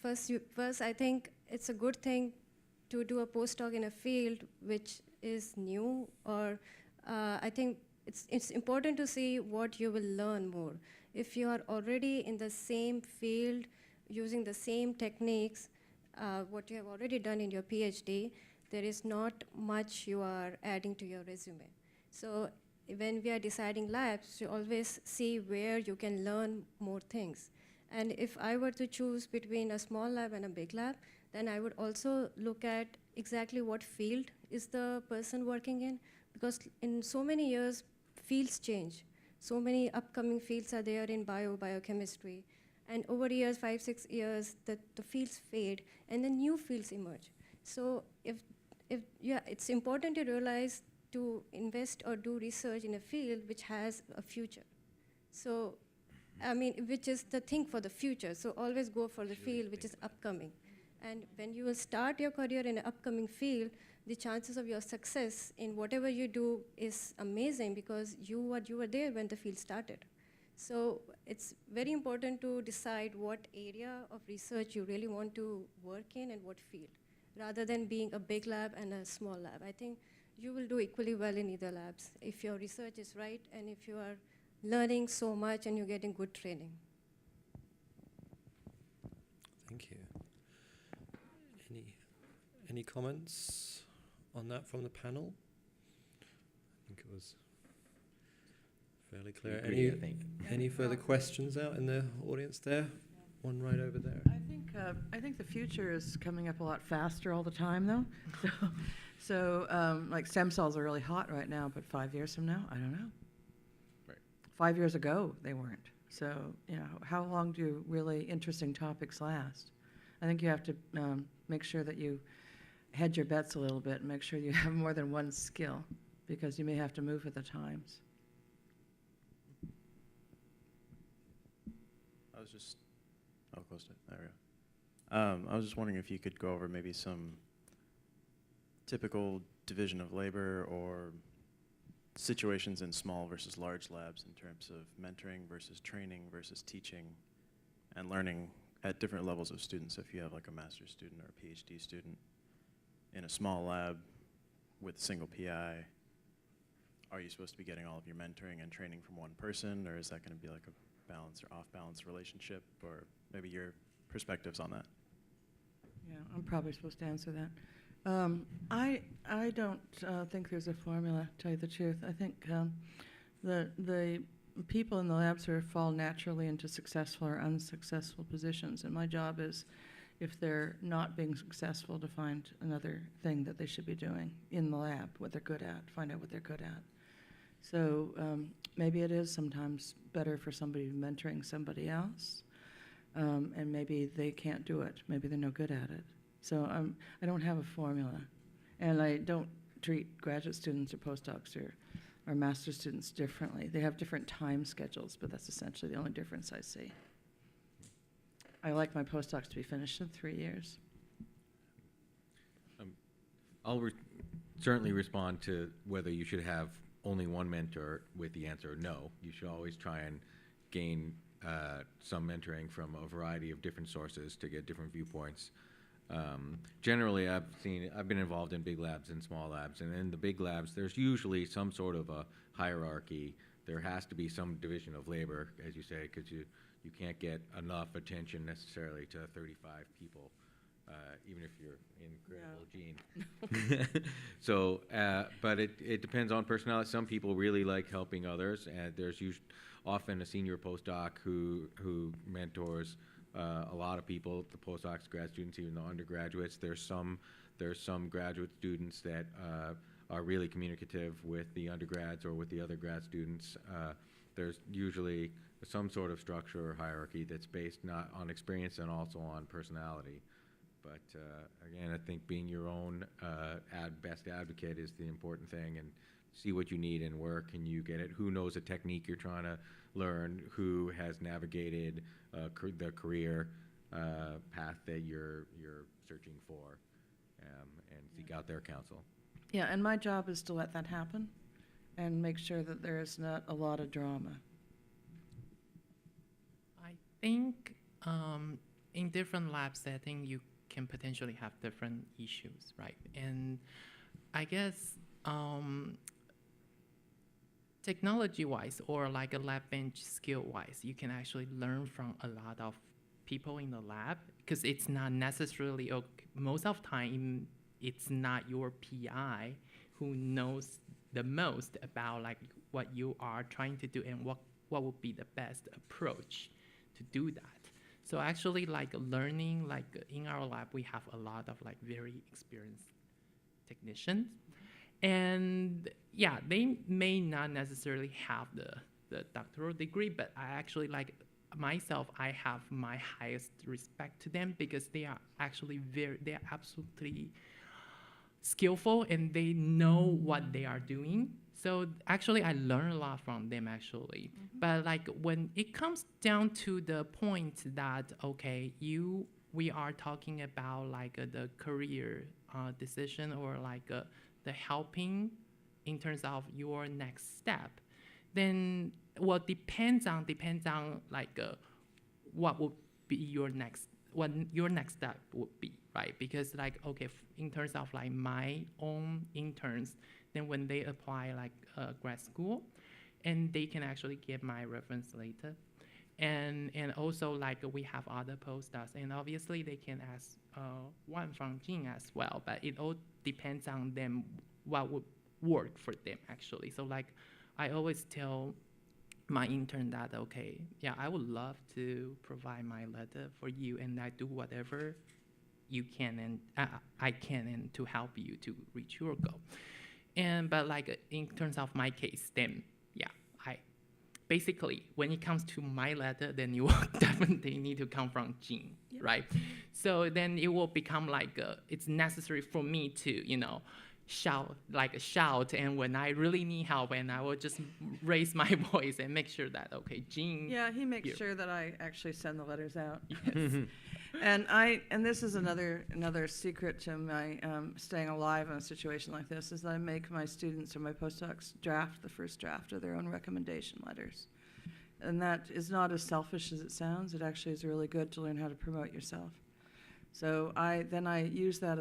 first, I think it's a good thing to do a postdoc in a field which is new, or I think it's important to see what you will learn more. If you are already in the same field, using the same techniques, what you have already done in your PhD, there is not much you are adding to your resume. So when we are deciding labs, you always see where you can learn more things. And if I were to choose between a small lab and a big lab, then I would also look at exactly what field is the person working in, because in so many years, fields change. So many upcoming fields are there in biochemistry. And over years, 5, 6 years, the fields fade, and then new fields emerge. So it's important to realize to invest or do research in a field which has a future. So, I mean, which is the thing for the future. So always go for the field which is upcoming. And when you will start your career in an upcoming field, the chances of your success in whatever you do is amazing, because you were there when the field started. So it's very important to decide what area of research you really want to work in and what field, rather than being a big lab and a small lab. I think you will do equally well in either labs if your research is right and if you are learning so much and you're getting good training. Thank you. Any comments on that from the panel? I think it was fairly clear. Agree, I think. Any further questions out in the audience there? One right over there. I think the future is coming up a lot faster all the time, though. So like stem cells are really hot right now, but 5 years from now, I don't know. Right. 5 years ago, they weren't. So, you know, how long do really interesting topics last? I think you have to make sure that you hedge your bets a little bit and make sure you have more than one skill, because you may have to move with the times. Oh, closed it. There we go. I was just wondering if you could go over maybe some typical division of labor or situations in small versus large labs in terms of mentoring versus training versus teaching and learning at different levels of students. If you have like a master's student or a PhD student in a small lab with a single PI, are you supposed to be getting all of your mentoring and training from one person, or is that going to be like a balance or off-balance relationship, or maybe your perspectives on that? Yeah, I'm probably supposed to answer that. I don't think there's a formula, to tell you the truth. I think the people in the labs sort of fall naturally into successful or unsuccessful positions, and my job is, if they're not being successful, to find another thing that they should be doing in the lab, what they're good at, find out what they're good at. So maybe it is sometimes better for somebody mentoring somebody else, and maybe they can't do it. Maybe they're no good at it. So I don't have a formula, and I don't treat graduate students or postdocs or master's students differently. They have different time schedules, but that's essentially the only difference I see. I like my postdocs to be finished in 3 years. I'll certainly respond to whether you should have only one mentor with the answer no. You should always try and gain some mentoring from a variety of different sources to get different viewpoints. Generally, I've been involved in big labs and small labs, and in the big labs, there's usually some sort of a hierarchy. There has to be some division of labor, as you say, because you can't get enough attention necessarily to 35 people, even if you're incredible gene. So, but it depends on personality. Some people really like helping others, and there's often a senior postdoc who mentors a lot of people, the postdocs, grad students, even the undergraduates. There's some graduate students that are really communicative with the undergrads or with the other grad students. There's usually some sort of structure or hierarchy that's based not on experience and also on personality. But again, I think being your own best advocate is the important thing, and see what you need and where can you get it. Who knows a technique you're trying to learn? Who has navigated the career path that you're searching for, and seek out their counsel. Yeah, and my job is to let that happen and make sure that there is not a lot of drama. I think in different lab setting, you can potentially have different issues, right? And I guess technology-wise or like a lab bench skill-wise, you can actually learn from a lot of people in the lab, because it's not necessarily, most of the time, it's not your PI who knows the most about like what you are trying to do and what would be the best approach to do that. So actually, like learning, like in our lab, we have a lot of like very experienced technicians, and yeah, they may not necessarily have the doctoral degree, but I actually like myself, I have my highest respect to them, because they are actually they are absolutely skillful and they know what they are doing. So actually, I learn a lot from them actually. But like when it comes down to the point that, okay, we are talking about like the career decision or like the helping in terms of your next step, then what depends on like what would be your next, what your next step would be, right? Because like, okay, in terms of like my own interns, then when they apply like grad school, and they can actually get my reference later. And also like we have other postdocs, and obviously they can ask one from Jing as well, but it all depends on them, what would work for them actually. So like I always tell my intern that, okay, yeah, I would love to provide my letter for you, and I do whatever you can and I can and to help you to reach your goal. And but like in terms of my case, then yeah, I basically when it comes to my letter, then you will definitely need to come from Jing, right? So then it will become like it's necessary for me to shout, and when I really need help, and I will just raise my voice and make sure that, okay, Jing. Yeah, he makes sure that I actually send the letters out. Yes. And this is another secret to my staying alive in a situation like this, is that I make my students or my postdocs draft the first draft of their own recommendation letters. And that is not as selfish as it sounds. It actually is really good to learn how to promote yourself. So I use that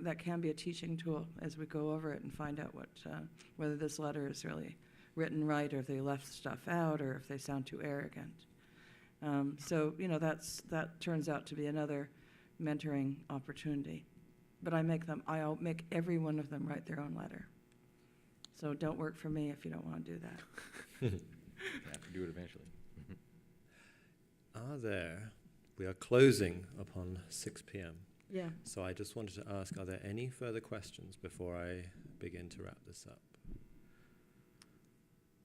that can be a teaching tool as we go over it and find out whether this letter is really written right, or if they left stuff out, or if they sound too arrogant. So that turns out to be another mentoring opportunity. But I'll make every one of them write their own letter. So don't work for me if you don't want to do that. You have to do it eventually. We are closing upon 6 p.m. Yeah. So I just wanted to ask, are there any further questions before I begin to wrap this up?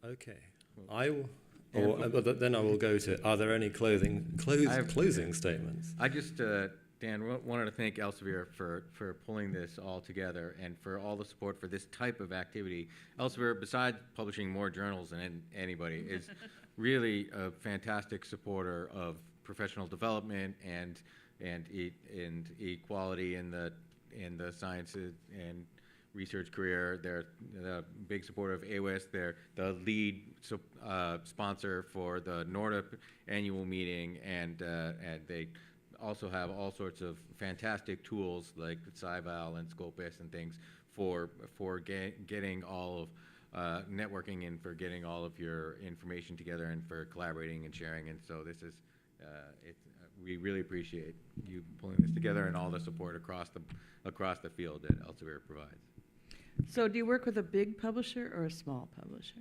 Okay. Then I will go to, are there any closing statements? I just, Dan, wanted to thank Elsevier for pulling this all together and for all the support for this type of activity. Elsevier, besides publishing more journals than anybody, is really a fantastic supporter of professional development and equality in the sciences and research career. They're a big supporter of AWIS. They're the lead sponsor for the NORDA annual meeting, and they also have all sorts of fantastic tools like SciVal and Scopus and things for getting all of networking and for getting all of your information together and for collaborating and sharing. And so this is we really appreciate you pulling this together and all the support across the field that Elsevier provides. So do you work with a big publisher or a small publisher?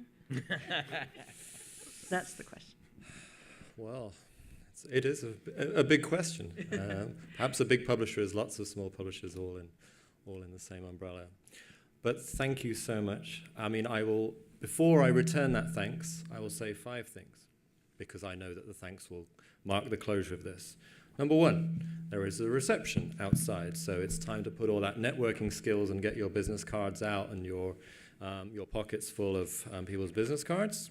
That's the question. Well, it is a big question. Perhaps a big publisher is lots of small publishers all in the same umbrella. But thank you so much. I mean, before I return that thanks, I will say 5 things. because I know that the thanks will mark the closure of this. Number one, there is a reception outside, so it's time to put all that networking skills and get your business cards out and your pockets full of people's business cards.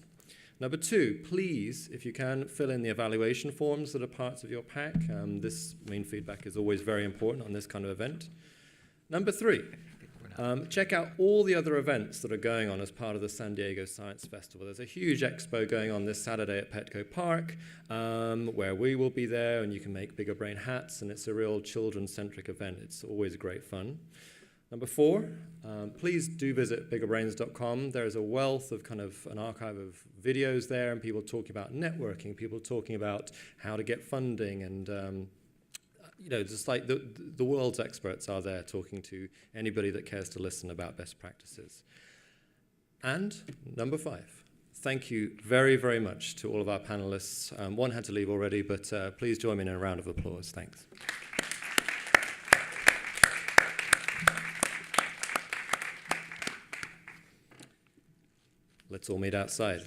Number two, please, if you can, fill in the evaluation forms that are parts of your pack. This mean feedback is always very important on this kind of event. Number three, check out all the other events that are going on as part of the San Diego Science Festival. There's a huge expo going on this Saturday at Petco Park, where we will be there, and you can make Bigger Brain hats, and it's a real children-centric event. It's always great fun. Number four, please do visit biggerbrains.com. There's a wealth of kind of an archive of videos there, and people talking about networking, people talking about how to get funding, and just like the world's experts are there talking to anybody that cares to listen about best practices. And number five, thank you very, very much to all of our panelists. One had to leave already, but please join me in a round of applause. Thanks. Let's all meet outside.